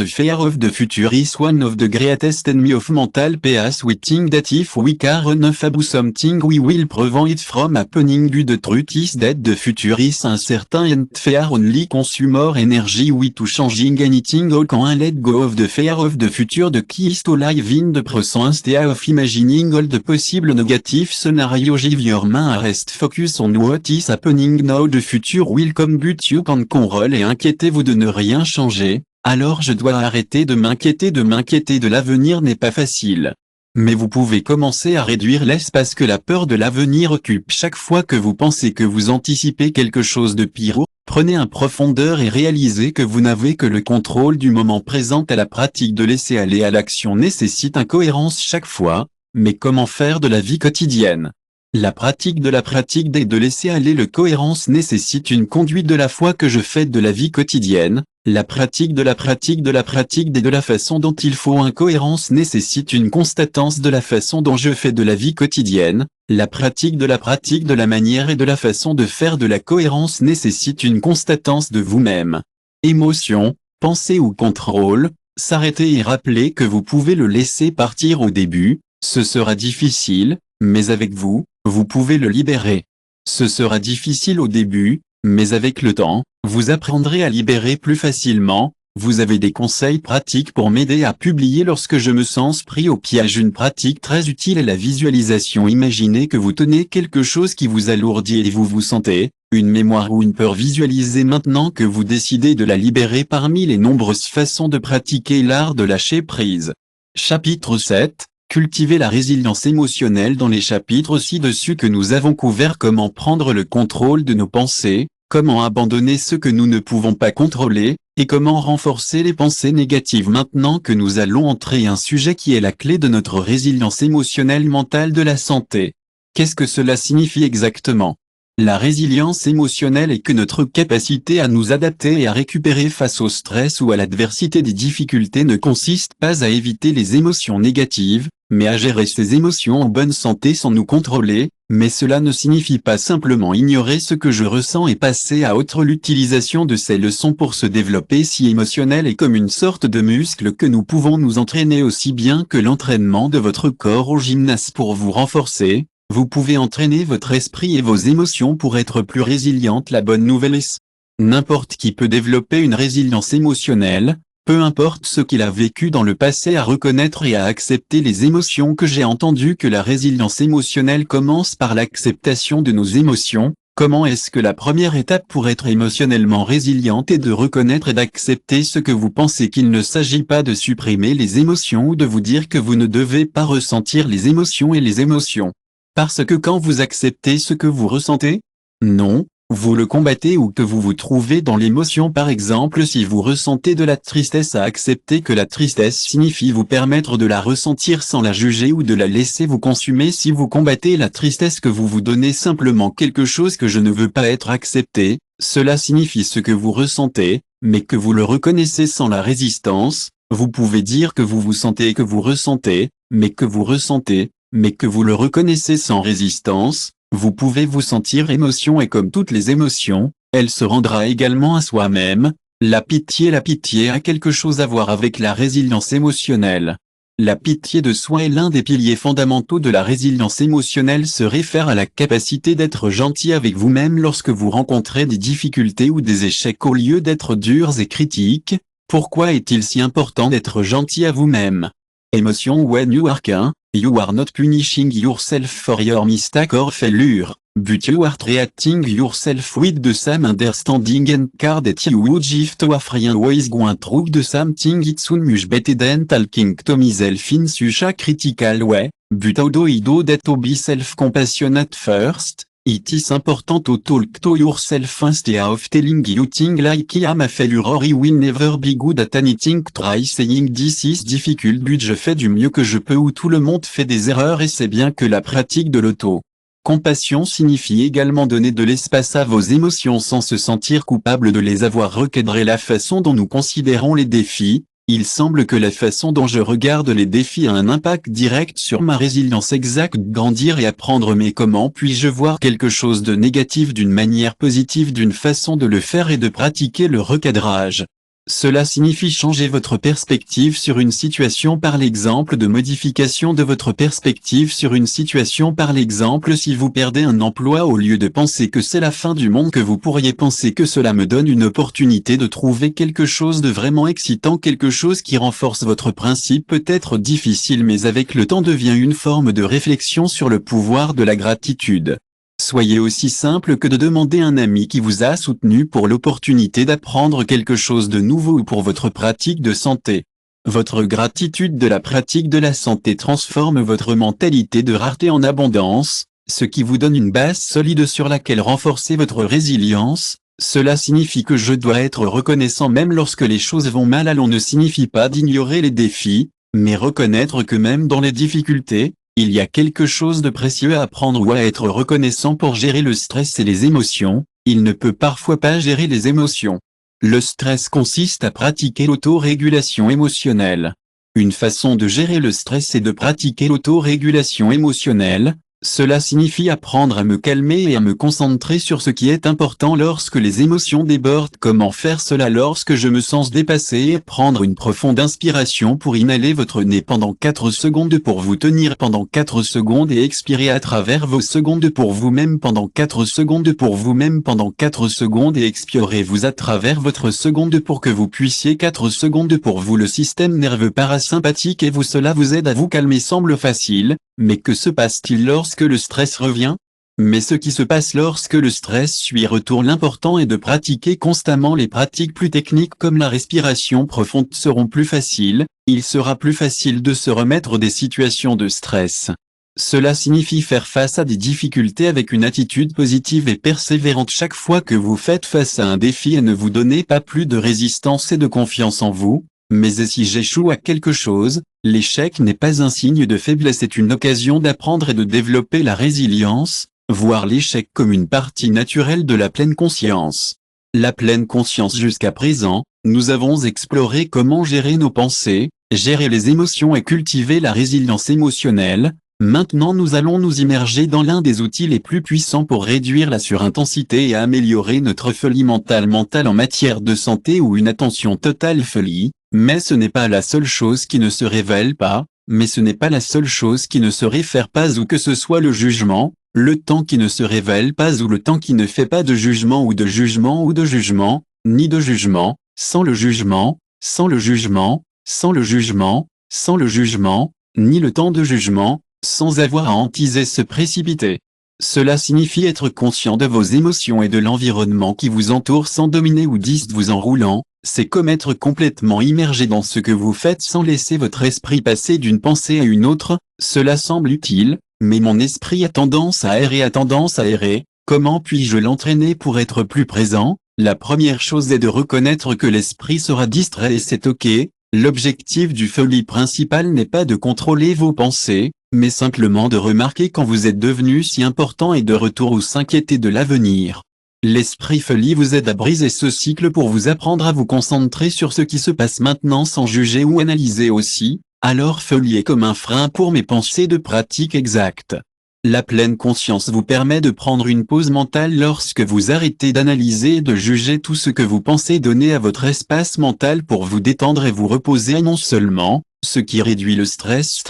fear of the future is one of the greatest enemy of mental peace. We think that if we care enough about something we will prevent it from happening. The truth is that the future is uncertain and fear only consume more energy. We to changing anything all can let go of the fear of the future. The key is to live in the present instead of imagining all the possible negative scenarios. Give your mind a rest, focus on what is happening now. The future will come but you can control. Et inquiétez-vous de ne rien changer. Alors je dois arrêter de m'inquiéter de l'avenir n'est pas facile. Mais vous pouvez commencer à réduire l'espace que la peur de l'avenir occupe chaque fois que vous pensez que vous anticipez quelque chose de pire. Prenez un profondeur et réalisez que vous n'avez que le contrôle du moment présent. À la pratique de laisser aller à l'action nécessite incohérence chaque fois, mais comment faire de la vie quotidienne? La pratique de laisser aller le cohérence nécessite une conduite de la foi que je fais de la vie quotidienne. La pratique de la façon dont il faut incohérence nécessite une constatance de la façon dont je fais de la vie quotidienne. La pratique de la manière et de la façon de faire de la cohérence nécessite une constatance de vous-même. Émotion, pensée ou contrôle, s'arrêter et rappeler que vous pouvez le laisser partir au début, ce sera difficile, mais avec vous, vous pouvez le libérer. Ce sera difficile au début, mais avec le temps, vous apprendrez à libérer plus facilement. Vous avez des conseils pratiques pour m'aider à publier lorsque je me sens pris au piège. Une pratique très utile est la visualisation. Imaginez que vous tenez quelque chose qui vous alourdit et vous vous sentez, une mémoire ou une peur. Visualisez maintenant que vous décidez de la libérer. Parmi les nombreuses façons de pratiquer l'art de lâcher prise. Chapitre 7. Cultiver la résilience émotionnelle. Dans les chapitres ci-dessus que nous avons couverts, comment prendre le contrôle de nos pensées, comment abandonner ce que nous ne pouvons pas contrôler, et comment renforcer les pensées négatives. Maintenant que nous allons entrer un sujet qui est la clé de notre résilience émotionnelle mentale de la santé. Qu'est-ce que cela signifie exactement? La résilience émotionnelle est que notre capacité à nous adapter et à récupérer face au stress ou à l'adversité des difficultés ne consiste pas à éviter les émotions négatives, mais à gérer ces émotions en bonne santé sans nous contrôler. Mais cela ne signifie pas simplement ignorer ce que je ressens et passer à autre. L'utilisation de ces leçons pour se développer si émotionnel est comme une sorte de muscle que nous pouvons nous entraîner aussi bien que l'entraînement de votre corps au gymnase pour vous renforcer. Vous pouvez entraîner votre esprit et vos émotions pour être plus résiliente. La bonne nouvelle est, n'importe qui peut développer une résilience émotionnelle, peu importe ce qu'il a vécu dans le passé. À reconnaître et à accepter les émotions. Que j'ai entendu que la résilience émotionnelle commence par l'acceptation de nos émotions. Comment est-ce que la première étape pour être émotionnellement résiliente est de reconnaître et d'accepter ce que vous pensez? Qu'il ne s'agit pas de supprimer les émotions ou de vous dire que vous ne devez pas ressentir les émotions et les émotions. Parce que quand vous acceptez ce que vous ressentez, non, vous le combattez ou que vous vous trouvez dans l'émotion. Par exemple, si vous ressentez de la tristesse, à accepter que la tristesse signifie vous permettre de la ressentir sans la juger ou de la laisser vous consumer. Si vous combattez la tristesse, que vous vous donnez simplement quelque chose que je ne veux pas être accepté, cela signifie ce que vous ressentez, mais que vous le reconnaissez sans la résistance. Vous pouvez dire que vous vous sentez et que vous ressentez, mais que vous ressentez, mais que vous le reconnaissez sans résistance. Vous pouvez vous sentir émotion et comme toutes les émotions, elle se rendra également à soi-même. La pitié a quelque chose à voir avec la résilience émotionnelle. La pitié de soi est l'un des piliers fondamentaux de la résilience émotionnelle. Se réfère à la capacité d'être gentil avec vous-même lorsque vous rencontrez des difficultés ou des échecs au lieu d'être durs et critiques. Pourquoi est-il si important d'être gentil à vous-même? Emotion. When you are kind, you are not punishing yourself for your mistake or failure, but you are treating yourself with the same understanding and care that you would if to have rien was going through the same thing. It's so much better than talking to myself in such a critical way, but although I do that to be self-compassionate first, it is important to talk to yourself instead of telling you things like I am a failure or I will never be good at anything. Try saying this is difficult but je fais du mieux que je peux, ou tout le monde fait des erreurs et c'est bien. Que la pratique de l'auto-compassion signifie également donner de l'espace à vos émotions sans se sentir coupable de les avoir. Recadrer la façon dont nous considérons les défis. Il semble que la façon dont je regarde les défis a un impact direct sur ma résilience exacte. Grandir et apprendre. Mais comment puis-je voir quelque chose de négatif d'une manière positive? D'une façon de le faire et de pratiquer le recadrage. Cela signifie changer votre perspective sur une situation. Par l'exemple de modification de votre perspective sur une situation. Par l'exemple, si vous perdez un emploi, au lieu de penser que c'est la fin du monde, que vous pourriez penser que cela me donne une opportunité de trouver quelque chose de vraiment excitant, quelque chose qui renforce votre principe. Peut être difficile mais avec le temps devient une forme de réflexion sur le pouvoir de la gratitude. Soyez aussi simple que de demander à un ami qui vous a soutenu pour l'opportunité d'apprendre quelque chose de nouveau ou pour votre pratique de santé. Votre gratitude de la pratique de la santé transforme votre mentalité de rareté en abondance, ce qui vous donne une base solide sur laquelle renforcer votre résilience. Cela signifie que je dois être reconnaissant même lorsque les choses vont mal. Allons ne signifie pas d'ignorer les défis, mais reconnaître que même dans les difficultés, il y a quelque chose de précieux à apprendre ou à être reconnaissant pour gérer le stress et les émotions. Il ne peut parfois pas gérer les émotions. Le stress consiste à pratiquer l'autorégulation émotionnelle. Une façon de gérer le stress est de pratiquer l'autorégulation émotionnelle. Cela signifie apprendre à me calmer et à me concentrer sur ce qui est important lorsque les émotions débordent. Comment faire cela lorsque je me sens dépassé? Prendre une profonde inspiration pour inhaler votre nez pendant 4 secondes pour vous tenir pendant 4 secondes et expirer à travers vos secondes pour vous-même pendant 4 secondes pour vous-même pendant 4 secondes et expirez-vous à travers votre seconde pour que vous puissiez 4 secondes pour vous. Le système nerveux parasympathique et vous, cela vous aide à vous calmer. Semble facile, mais que se passe-t-il lorsque le stress revient? Mais ce qui se passe lorsque le stress suit retour, l'important est de pratiquer constamment. Les pratiques plus techniques comme la respiration profonde seront plus faciles. Il sera plus facile de se remettre des situations de stress. Cela signifie faire face à des difficultés avec une attitude positive et persévérante chaque fois que vous faites face à un défi, et ne vous donnez pas plus de résistance et de confiance en vous. Mais et si j'échoue à quelque chose? L'échec n'est pas un signe de faiblesse, c'est une occasion d'apprendre et de développer la résilience. Voir l'échec comme une partie naturelle de la pleine conscience. La pleine conscience. Jusqu'à présent, nous avons exploré comment gérer nos pensées, gérer les émotions et cultiver la résilience émotionnelle. Maintenant nous allons nous immerger dans l'un des outils les plus puissants pour réduire la surintensité et améliorer notre folie mentale en matière de santé, ou une attention totale folie. Mais ce n'est pas la seule chose qui ne se révèle pas, mais ce n'est pas la seule chose qui ne se réfère pas, ou que ce soit le jugement, le temps qui ne se révèle pas, ou le temps qui ne fait pas de jugement ou de jugement ou de jugement, ni de jugement, sans le jugement, sans le jugement, sans le jugement, sans le jugement, ni le temps de jugement, sans avoir à entiser se précipiter. Cela signifie être conscient de vos émotions et de l'environnement qui vous entoure sans dominer ou vous enroulant. C'est comme être complètement immergé dans ce que vous faites sans laisser votre esprit passer d'une pensée à une autre. Cela semble utile, mais mon esprit a tendance à errer, Comment puis-je l'entraîner pour être plus présent? La première chose est de reconnaître que l'esprit sera distrait et c'est ok. L'objectif du folie principal n'est pas de contrôler vos pensées, mais simplement de remarquer quand vous êtes devenu si important et de retour ou s'inquiéter de l'avenir. L'esprit folie vous aide à briser ce cycle pour vous apprendre à vous concentrer sur ce qui se passe maintenant sans juger ou analyser aussi. Alors folie est comme un frein pour mes pensées de pratique exacte. La pleine conscience vous permet de prendre une pause mentale lorsque vous arrêtez d'analyser et de juger tout ce que vous pensez, donner à votre espace mental pour vous détendre et vous reposer. Non seulement, ce qui réduit le stress.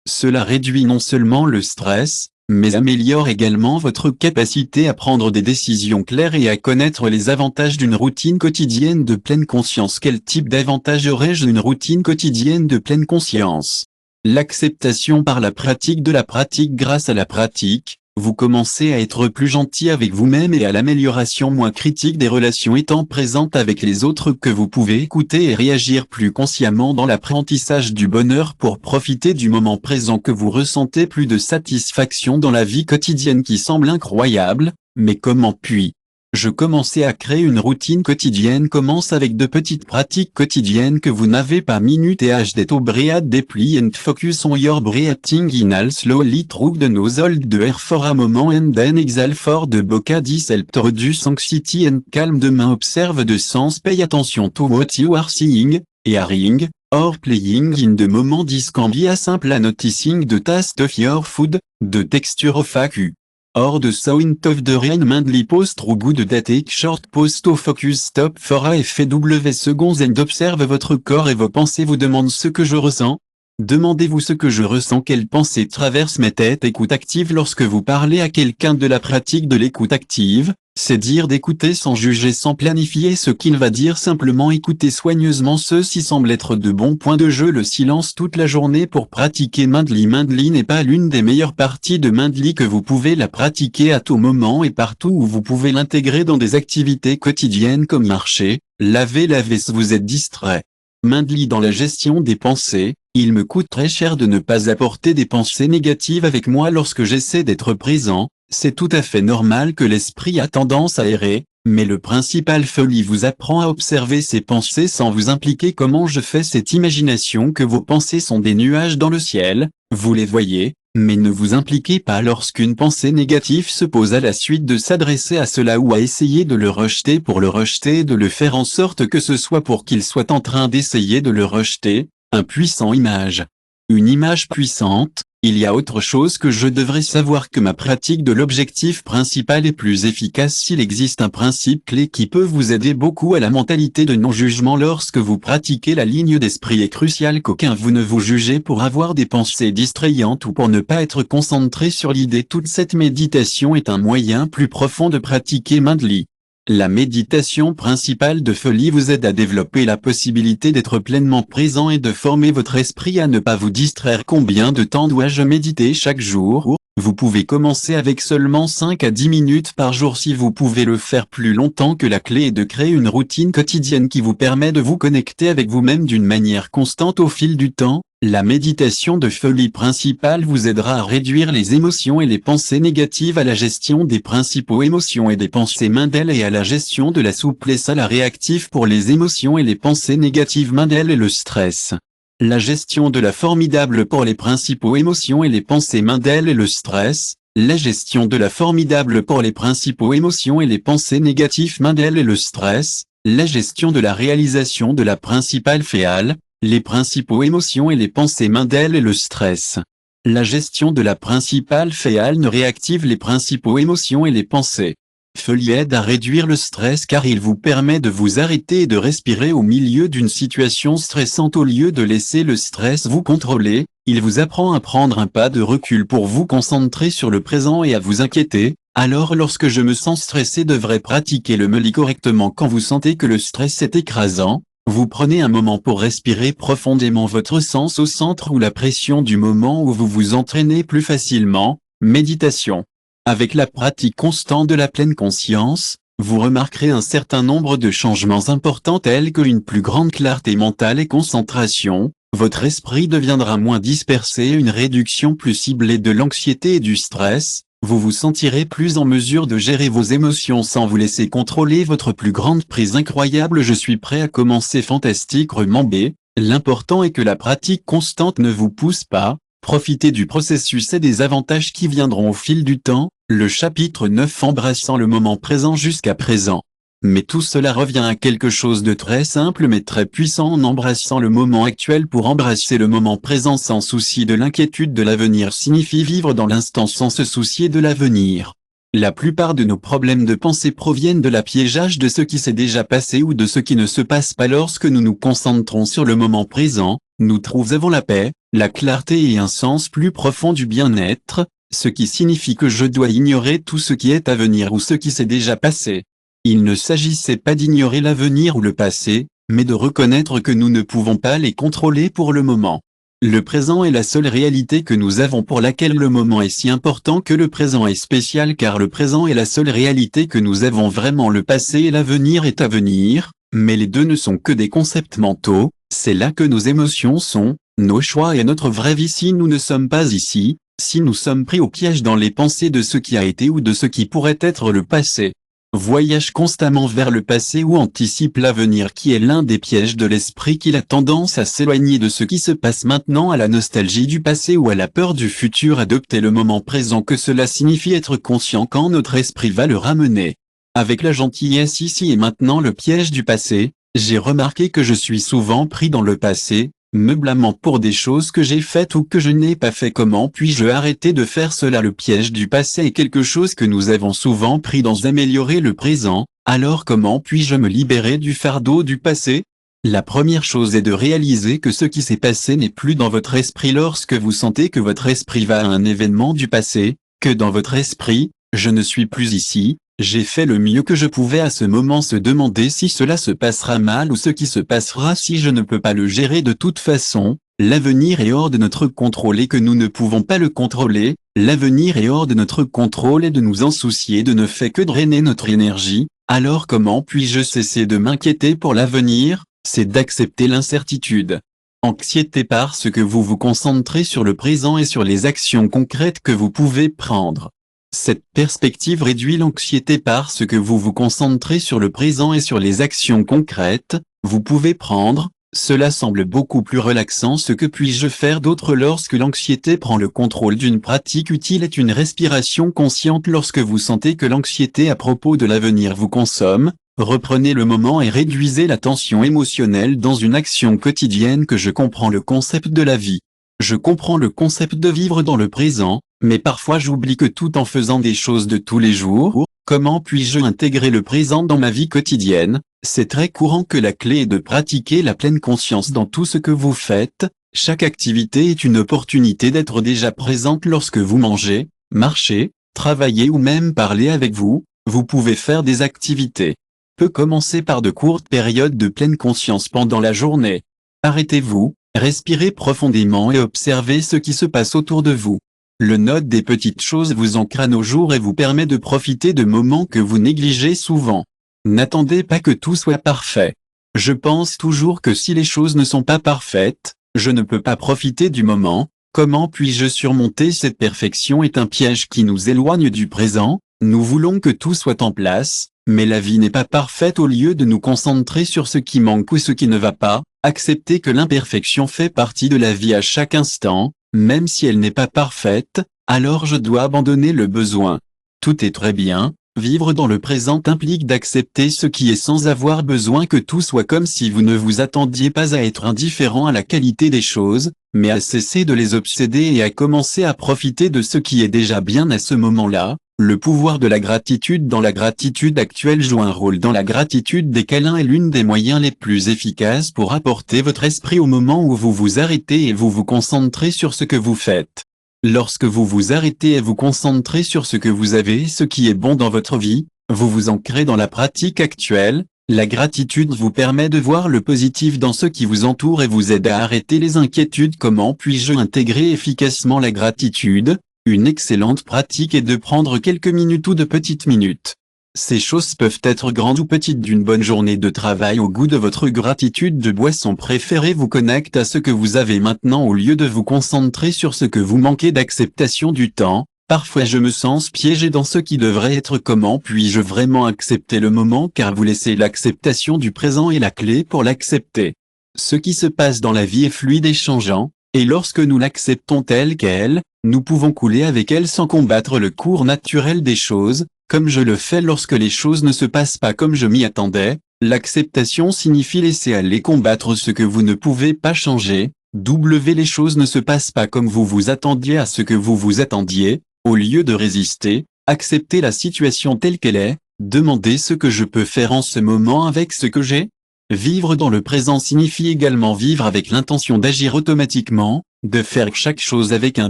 Cela réduit non seulement le stress, mais améliore également votre capacité à prendre des décisions claires et à connaître les avantages d'une routine quotidienne de pleine conscience. Quel type d'avantage aurais-je d'une routine quotidienne de pleine conscience? L'acceptation par la pratique de la pratique. Grâce à la pratique, vous commencez à être plus gentil avec vous-même et à l'amélioration moins critique des relations étant présente avec les autres, que vous pouvez écouter et réagir plus consciemment dans l'apprentissage du bonheur pour profiter du moment présent, que vous ressentez plus de satisfaction dans la vie quotidienne qui semble incroyable. Mais comment puis-je commencer à créer une routine quotidienne? Commence avec de petites pratiques quotidiennes que vous n'avez pas. Minute et hd to breathe deeply and focus on your breathing. Inhale slowly through the nostril de air for a moment and then exhale for the body. Help to reduce anxiety and calm. Demain observe de sens, pay attention to what you are seeing, hearing, or playing in the moment. This can be as simple as noticing the taste of your food, the texture of a cue, or the sound of the rain. Mindly pause through good that take short pause to focus. Stop for a FW seconds and observe votre corps et vos pensées. Vous demande ce que je ressens. Demandez-vous ce que je ressens, quelles pensées traversent mes têtes. Écoute active. Lorsque vous parlez à quelqu'un de la pratique de l'écoute active, c'est dire d'écouter sans juger, sans planifier ce qu'il va dire, simplement écouter soigneusement. Ceci semble être de bons points de jeu. Le silence toute la journée pour pratiquer Mindly. Mindly n'est pas l'une des meilleures parties de Mindly que vous pouvez la pratiquer à tout moment et partout où vous pouvez l'intégrer dans des activités quotidiennes comme marcher, laver si vous êtes distrait. Mindly dans la gestion des pensées. Il me coûte très cher de ne pas apporter des pensées négatives avec moi lorsque j'essaie d'être présent. C'est tout à fait normal que l'esprit a tendance à errer, mais le principal Folie vous apprend à observer ces pensées sans vous impliquer. Comment je fais cette imagination que vos pensées sont des nuages dans le ciel, vous les voyez, mais ne vous impliquez pas lorsqu'une pensée négative se pose à la suite de s'adresser à cela ou à essayer de le rejeter pour le rejeter, de le faire en sorte que ce soit pour qu'il soit en train d'essayer de le rejeter. Un puissant image. Une image puissante. Il y a autre chose que je devrais savoir, que ma pratique de l'objectif principal est plus efficace s'il existe un principe clé qui peut vous aider beaucoup à la mentalité de non-jugement lorsque vous pratiquez la ligne d'esprit. Est crucial qu'aucun vous ne vous jugez pour avoir des pensées distrayantes ou pour ne pas être concentré sur l'idée. Toute cette méditation est un moyen plus profond de pratiquer Mindly. La méditation principale de Folie vous aide à développer la possibilité d'être pleinement présent et de former votre esprit à ne pas vous distraire. Combien de temps dois-je méditer chaque jour? Vous pouvez commencer avec seulement 5 à 10 minutes par jour. Si vous pouvez le faire plus longtemps, que la clé est de créer une routine quotidienne qui vous permet de vous connecter avec vous-même d'une manière constante au fil du temps. La méditation de Folie principale vous aidera à réduire les émotions et les pensées négatives, à la gestion des principaux émotions et des pensées Mindly, et à la gestion de la souplesse, à la réactive pour les émotions et les pensées négatives Mindly et le stress. La gestion de la formidable pour les principaux émotions et les pensées Mindly et le stress. La gestion de la formidable pour les principaux émotions et les pensées négatives Mindly et le stress. La gestion de la réalisation de la principale féale. Les principaux émotions et les pensées Mindly et le stress. La gestion de la principale féale ne réactive les principaux émotions et les pensées. Folie aide à réduire le stress car il vous permet de vous arrêter et de respirer au milieu d'une situation stressante au lieu de laisser le stress vous contrôler. Il vous apprend à prendre un pas de recul pour vous concentrer sur le présent et à vous inquiéter. Alors lorsque je me sens stressé, devrais pratiquer le Mindly correctement. Quand vous sentez que le stress est écrasant, vous prenez un moment pour respirer profondément votre sens au centre ou la pression du moment où vous vous entraînez plus facilement. Méditation. Avec la pratique constante de la pleine conscience, vous remarquerez un certain nombre de changements importants tels que une plus grande clarté mentale et concentration. Votre esprit deviendra moins dispersé et une réduction plus ciblée de l'anxiété et du stress. Vous vous sentirez plus en mesure de gérer vos émotions sans vous laisser contrôler. Votre plus grande prise incroyable. Je suis prêt à commencer. Fantastique. Remembrer, l'important est que la pratique constante ne vous pousse pas. Profitez du processus et des avantages qui viendront au fil du temps. Le chapitre 9, embrassant le moment présent jusqu'à présent. Mais tout cela revient à quelque chose de très simple mais très puissant, en embrassant le moment actuel. Pour embrasser le moment présent sans souci de l'inquiétude de l'avenir signifie vivre dans l'instant sans se soucier de l'avenir. La plupart de nos problèmes de pensée proviennent de l'appiégeage de ce qui s'est déjà passé ou de ce qui ne se passe pas. Lorsque nous nous concentrons sur le moment présent, nous trouvons la paix, la clarté et un sens plus profond du bien-être, ce qui signifie que je dois ignorer tout ce qui est à venir ou ce qui s'est déjà passé. Il ne s'agissait pas d'ignorer l'avenir ou le passé, mais de reconnaître que nous ne pouvons pas les contrôler pour le moment. Le présent est la seule réalité que nous avons, pour laquelle le moment est si important que le présent est spécial, car le présent est la seule réalité que nous avons vraiment. Le passé et l'avenir est à venir, mais les deux ne sont que des concepts mentaux. C'est là que nos émotions sont, nos choix et notre vraie vie. Si nous ne sommes pas ici, si nous sommes pris au piège dans les pensées de ce qui a été ou de ce qui pourrait être le passé, voyage constamment vers le passé ou anticipe l'avenir, qui est l'un des pièges de l'esprit, qu'il a tendance à s'éloigner de ce qui se passe maintenant, à la nostalgie du passé ou à la peur du futur. Adopter le moment présent, que cela signifie être conscient quand notre esprit va le ramener avec la gentillesse ici et maintenant. Le piège du passé. J'ai remarqué que je suis souvent pris dans le passé, me blâmant pour des choses que j'ai faites ou que je n'ai pas fait. Comment puis-je arrêter de faire cela? Le piège du passé est quelque chose que nous avons souvent pris dans améliorer le présent. Alors comment puis-je me libérer du fardeau du passé? La première chose est de réaliser que ce qui s'est passé n'est plus dans votre esprit lorsque vous sentez que votre esprit va à un événement du passé, que dans votre esprit, je ne suis plus ici, j'ai fait le mieux que je pouvais à ce moment, se demander si cela se passera mal ou ce qui se passera si je ne peux pas le gérer de toute façon. L'avenir est hors de notre contrôle et que nous ne pouvons pas le contrôler, l'avenir est hors de notre contrôle et de nous en soucier ne fait que drainer notre énergie. Alors comment puis-je cesser de m'inquiéter pour l'avenir? C'est d'accepter l'incertitude. Anxiété parce que vous vous concentrez sur le présent et sur les actions concrètes que vous pouvez prendre. Cette perspective réduit l'anxiété parce que vous vous concentrez sur le présent et sur les actions concrètes, vous pouvez prendre. Cela semble beaucoup plus relaxant. Ce que puis-je faire d'autre lorsque l'anxiété prend le contrôle d'une pratique utile est une respiration consciente lorsque vous sentez que l'anxiété à propos de l'avenir vous consomme. Reprenez le moment et réduisez la tension émotionnelle dans une action quotidienne que je comprends le concept de la vie. Je comprends le concept de vivre dans le présent, mais parfois j'oublie que tout en faisant des choses de tous les jours, comment puis-je intégrer le présent dans ma vie quotidienne? C'est très courant que la clé est de pratiquer la pleine conscience dans tout ce que vous faites. Chaque activité est une opportunité d'être déjà présente lorsque vous mangez, marchez, travaillez ou même parlez avec vous. Vous pouvez faire des activités. Peut commencer par de courtes périodes de pleine conscience pendant la journée. Arrêtez-vous, respirez profondément et observez ce qui se passe autour de vous. Le note des petites choses vous ancre à nos jours et vous permet de profiter de moments que vous négligez souvent. N'attendez pas que tout soit parfait. Je pense toujours que si les choses ne sont pas parfaites, je ne peux pas profiter du moment. Comment puis-je surmonter cette perfection est un piège qui nous éloigne du présent. Nous voulons que tout soit en place, mais la vie n'est pas parfaite. Au lieu de nous concentrer sur ce qui manque ou ce qui ne va pas, acceptez que l'imperfection fait partie de la vie à chaque instant, même si elle n'est pas parfaite, alors je dois abandonner le besoin. Tout est très bien. Vivre dans le présent implique d'accepter ce qui est sans avoir besoin que tout soit comme si vous ne vous attendiez pas à être indifférent à la qualité des choses, mais à cesser de les obséder et à commencer à profiter de ce qui est déjà bien à ce moment-là. Le pouvoir de la gratitude dans la gratitude actuelle joue un rôle dans la gratitude des câlins est l'une des moyens les plus efficaces pour apporter votre esprit au moment où vous vous arrêtez et vous vous concentrez sur ce que vous faites. Lorsque vous vous arrêtez et vous concentrez sur ce que vous avez et ce qui est bon dans votre vie, vous vous ancrez dans la pratique actuelle. La gratitude vous permet de voir le positif dans ce qui vous entoure et vous aide à arrêter les inquiétudes. Comment puis-je intégrer efficacement la gratitude? Une excellente pratique est de prendre quelques minutes ou de petites minutes. Ces choses peuvent être grandes ou petites, d'une bonne journée de travail au goût de votre gratitude de boisson préférée vous connecte à ce que vous avez maintenant au lieu de vous concentrer sur ce que vous manquez d'acceptation du temps. Parfois je me sens piégé dans ce qui devrait être. Comment puis-je vraiment accepter le moment car vous laissez l'acceptation du présent est la clé pour l'accepter. Ce qui se passe dans la vie est fluide et changeant, et lorsque nous l'acceptons telle qu'elle, nous pouvons couler avec elle sans combattre le cours naturel des choses. Comme je le fais lorsque les choses ne se passent pas comme je m'y attendais, l'acceptation signifie laisser aller combattre ce que vous ne pouvez pas changer. Les choses ne se passent pas comme vous vous attendiez à ce que vous vous attendiez. Au lieu de résister, acceptez la situation telle qu'elle est, demandez ce que je peux faire en ce moment avec ce que j'ai. Vivre dans le présent signifie également vivre avec l'intention d'agir automatiquement, de faire chaque chose avec un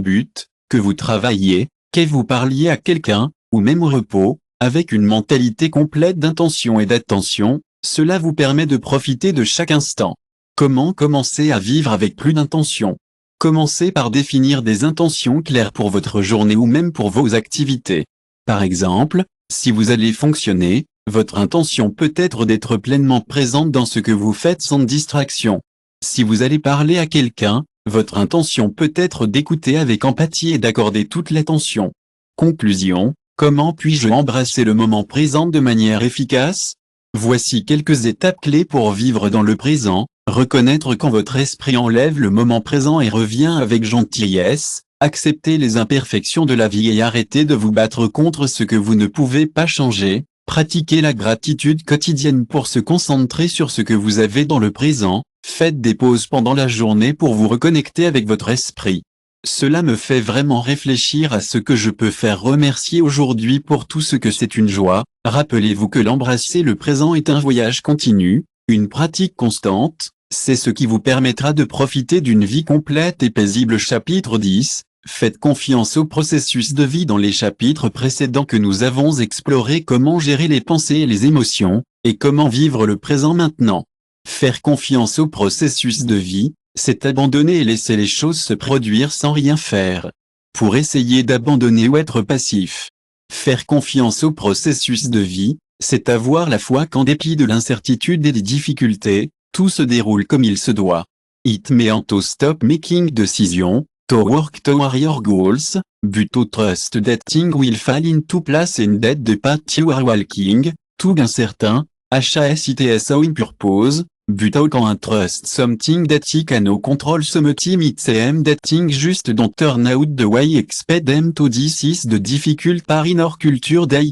but, que vous travailliez, que vous parliez à quelqu'un, ou même au repos, avec une mentalité complète d'intention et d'attention. Cela vous permet de profiter de chaque instant. Comment commencer à vivre avec plus d'intention? Commencez par définir des intentions claires pour votre journée ou même pour vos activités. Par exemple, si vous allez fonctionner, votre intention peut être d'être pleinement présente dans ce que vous faites sans distraction. Si vous allez parler à quelqu'un, votre intention peut être d'écouter avec empathie et d'accorder toute l'attention. Conclusion, comment puis-je embrasser le moment présent de manière efficace? Voici quelques étapes clés pour vivre dans le présent. Reconnaître quand votre esprit enlève le moment présent et revient avec gentillesse. Accepter les imperfections de la vie et arrêter de vous battre contre ce que vous ne pouvez pas changer. Pratiquez la gratitude quotidienne pour se concentrer sur ce que vous avez dans le présent. Faites des pauses pendant la journée pour vous reconnecter avec votre esprit. Cela me fait vraiment réfléchir à ce que je peux faire. Remercier aujourd'hui pour tout ce que c'est une joie. Rappelez-vous que l'embrasser le présent est un voyage continu. Une pratique constante, c'est ce qui vous permettra de profiter d'une vie complète et paisible. Chapitre 10. Faites confiance au processus de vie. Dans les chapitres précédents que nous avons exploré comment gérer les pensées et les émotions, et comment vivre le présent maintenant. Faire confiance au processus de vie, c'est abandonner et laisser les choses se produire sans rien faire. Pour essayer d'abandonner ou être passif. Faire confiance au processus de vie, c'est avoir la foi qu'en dépit de l'incertitude et des difficultés, tout se déroule comme il se doit. It meant to stop making decisions, to work toward your goals, but to trust that things will fall into place and that the path you are walking, tout incertain, HASITS in purpose, but how can trust something that you cannot control something it seems that things just don't turn out the way you expect them to. This is the difficult part in our culture that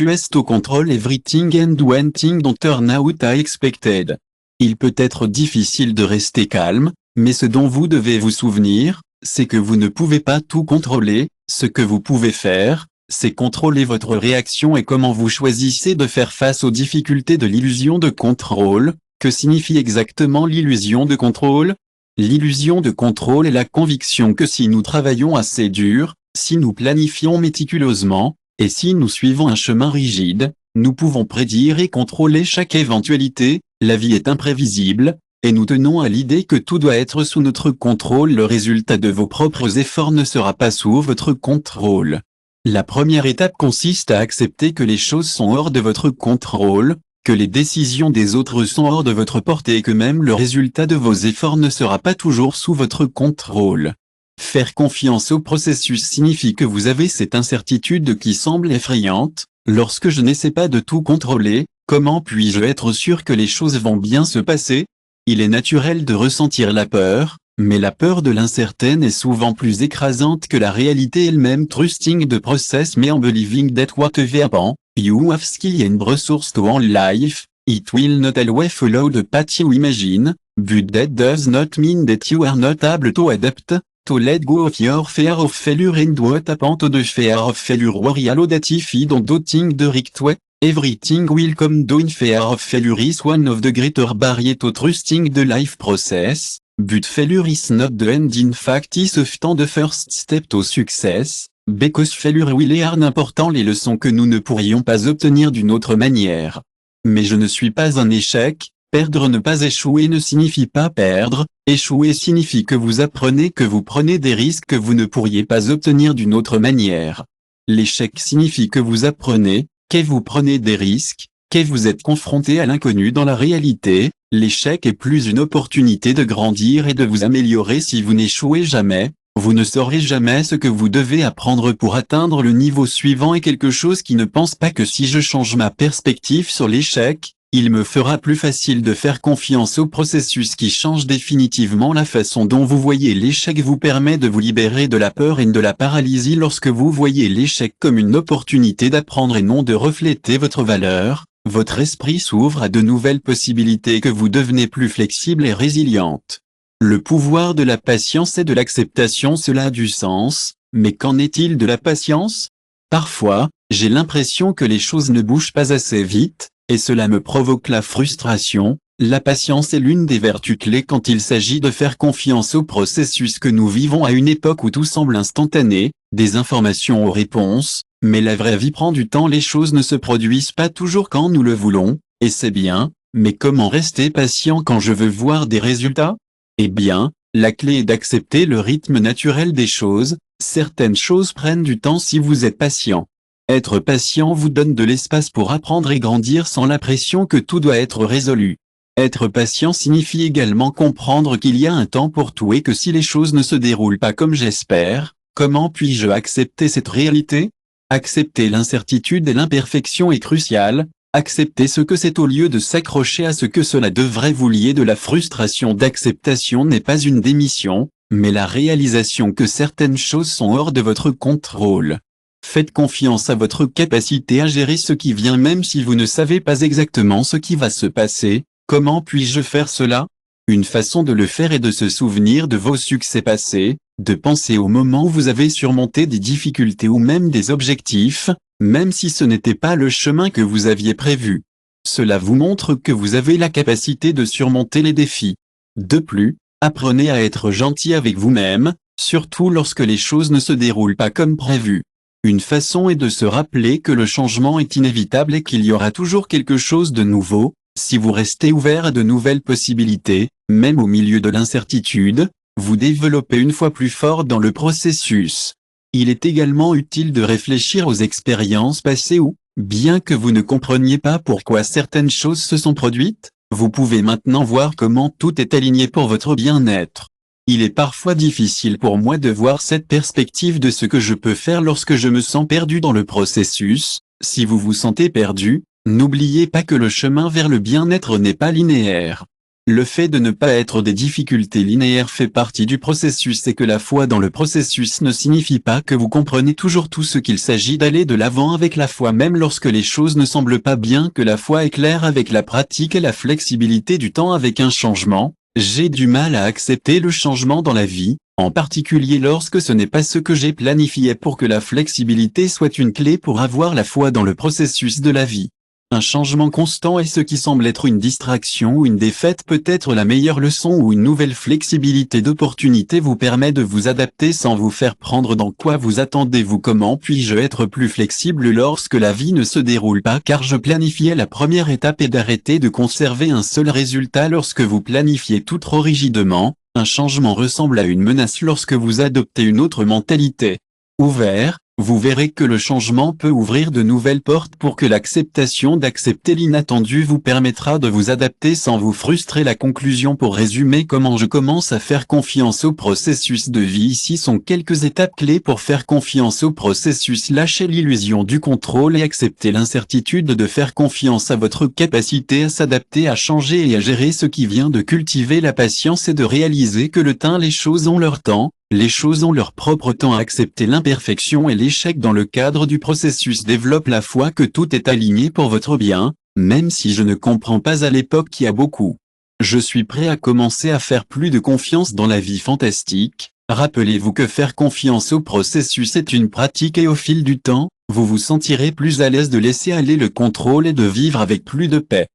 us to control everything and when things don't turn out as expected. Il peut être difficile de rester calme, mais ce dont vous devez vous souvenir, c'est que vous ne pouvez pas tout contrôler. Ce que vous pouvez faire, c'est contrôler votre réaction et comment vous choisissez de faire face aux difficultés de l'illusion de contrôle. Que signifie exactement l'illusion de contrôle? L'illusion de contrôle est la conviction que si nous travaillons assez dur, si nous planifions méticuleusement, et si nous suivons un chemin rigide, nous pouvons prédire et contrôler chaque éventualité. La vie est imprévisible, et nous tenons à l'idée que tout doit être sous notre contrôle. Le résultat de vos propres efforts ne sera pas sous votre contrôle. La première étape consiste à accepter que les choses sont hors de votre contrôle, que les décisions des autres sont hors de votre portée et que même le résultat de vos efforts ne sera pas toujours sous votre contrôle. Faire confiance au processus signifie que vous avez cette incertitude qui semble effrayante. Lorsque je n'essaie pas de tout contrôler, comment puis-je être sûr que les choses vont bien se passer? Il est naturel de ressentir la peur, mais la peur de l'incertain est souvent plus écrasante que la réalité elle-même. Trusting the process means believing that whatever happens, you have skill and resources to all life, it will not always follow the path you imagine, but that does not mean that you are not able to adapt, to let go of your fear of failure and what happened to the fear of failure worry allo that if you don't do things the right way, everything will come down. Fear of failure is one of the greater barriers to trusting the life process, but failure is not the end. In fact is often the first step to success, because failure will learn important les leçons que nous ne pourrions pas obtenir d'une autre manière. Mais je ne suis pas un échec. Perdre, ne pas échouer ne signifie pas perdre. Échouer signifie que vous apprenez, que vous prenez des risques que vous ne pourriez pas obtenir d'une autre manière. L'échec signifie que vous apprenez, que vous prenez des risques, que vous êtes confronté à l'inconnu. Dans la réalité, l'échec est plus une opportunité de grandir et de vous améliorer. Si vous n'échouez jamais, vous ne saurez jamais ce que vous devez apprendre pour atteindre le niveau suivant. Et quelque chose qui ne pense pas que si je change ma perspective sur l'échec, il me fera plus facile de faire confiance au processus qui change définitivement la façon dont vous voyez l'échec vous permet de vous libérer de la peur et de la paralysie. Lorsque vous voyez l'échec comme une opportunité d'apprendre et non de refléter votre valeur, votre esprit s'ouvre à de nouvelles possibilités et que vous devenez plus flexible et résiliente. Le pouvoir de la patience et de l'acceptation, cela a du sens, mais qu'en est-il de la patience? Parfois, j'ai l'impression que les choses ne bougent pas assez vite, et cela me provoque la frustration. La patience est l'une des vertus clés quand il s'agit de faire confiance au processus que nous vivons à une époque où tout semble instantané, des informations aux réponses, mais la vraie vie prend du temps. Les choses ne se produisent pas toujours quand nous le voulons, et c'est bien, mais comment rester patient quand je veux voir des résultats? Eh bien, la clé est d'accepter le rythme naturel des choses. Certaines choses prennent du temps si vous êtes patient. Être patient vous donne de l'espace pour apprendre et grandir sans la pression que tout doit être résolu. Être patient signifie également comprendre qu'il y a un temps pour tout et que si les choses ne se déroulent pas comme j'espère, comment puis-je accepter cette réalité? Accepter l'incertitude et l'imperfection est crucial. Accepter ce que c'est au lieu de s'accrocher à ce que cela devrait vous lier de la frustration. D'acceptation n'est pas une démission, mais la réalisation que certaines choses sont hors de votre contrôle. Faites confiance à votre capacité à gérer ce qui vient même si vous ne savez pas exactement ce qui va se passer. Comment puis-je faire cela? Une façon de le faire est de se souvenir de vos succès passés, de penser au moment où vous avez surmonté des difficultés ou même des objectifs, même si ce n'était pas le chemin que vous aviez prévu. Cela vous montre que vous avez la capacité de surmonter les défis. De plus, apprenez à être gentil avec vous-même, surtout lorsque les choses ne se déroulent pas comme prévu. Une façon est de se rappeler que le changement est inévitable et qu'il y aura toujours quelque chose de nouveau. Si vous restez ouvert à de nouvelles possibilités, même au milieu de l'incertitude, vous développez une foi plus forte dans le processus. Il est également utile de réfléchir aux expériences passées où, bien que vous ne compreniez pas pourquoi certaines choses se sont produites, vous pouvez maintenant voir comment tout est aligné pour votre bien-être. Il est parfois difficile pour moi de voir cette perspective de ce que je peux faire lorsque je me sens perdu dans le processus. Si vous vous sentez perdu, n'oubliez pas que le chemin vers le bien-être n'est pas linéaire. Le fait de ne pas être des difficultés linéaires fait partie du processus et que la foi dans le processus ne signifie pas que vous comprenez toujours tout ce qu'il s'agit d'aller de l'avant avec la foi même lorsque les choses ne semblent pas bien, que la foi est claire avec la pratique et la flexibilité du temps avec un changement. J'ai du mal à accepter le changement dans la vie, en particulier lorsque ce n'est pas ce que j'ai planifié pour que la flexibilité soit une clé pour avoir la foi dans le processus de la vie. Un changement constant est ce qui semble être une distraction ou une défaite peut être la meilleure leçon ou une nouvelle flexibilité d'opportunité vous permet de vous adapter sans vous faire prendre dans quoi vous attendez-vous. Comment puis-je être plus flexible lorsque la vie ne se déroule pas car je planifiais la première étape est d'arrêter de conserver un seul résultat lorsque vous planifiez tout trop rigidement. Un changement ressemble à une menace lorsque vous adoptez une autre mentalité. Ouvert, vous verrez que le changement peut ouvrir de nouvelles portes pour que l'acceptation d'accepter l'inattendu vous permettra de vous adapter sans vous frustrer. La conclusion pour résumer comment je commence à faire confiance au processus de vie. Ici sont quelques étapes clés pour faire confiance au processus. Lâchez l'illusion du contrôle et acceptez l'incertitude de faire confiance à votre capacité à s'adapter, à changer et à gérer ce qui vient de cultiver la patience et de réaliser que les choses ont leur temps. Les choses ont leur propre temps. À accepter l'imperfection et l'échec dans le cadre du processus développe la foi que tout est aligné pour votre bien, même si je ne comprends pas à l'époque qui a beaucoup. Je suis prêt à commencer à faire plus de confiance dans la vie fantastique. Rappelez-vous que faire confiance au processus est une pratique et au fil du temps, vous vous sentirez plus à l'aise de laisser aller le contrôle et de vivre avec plus de paix.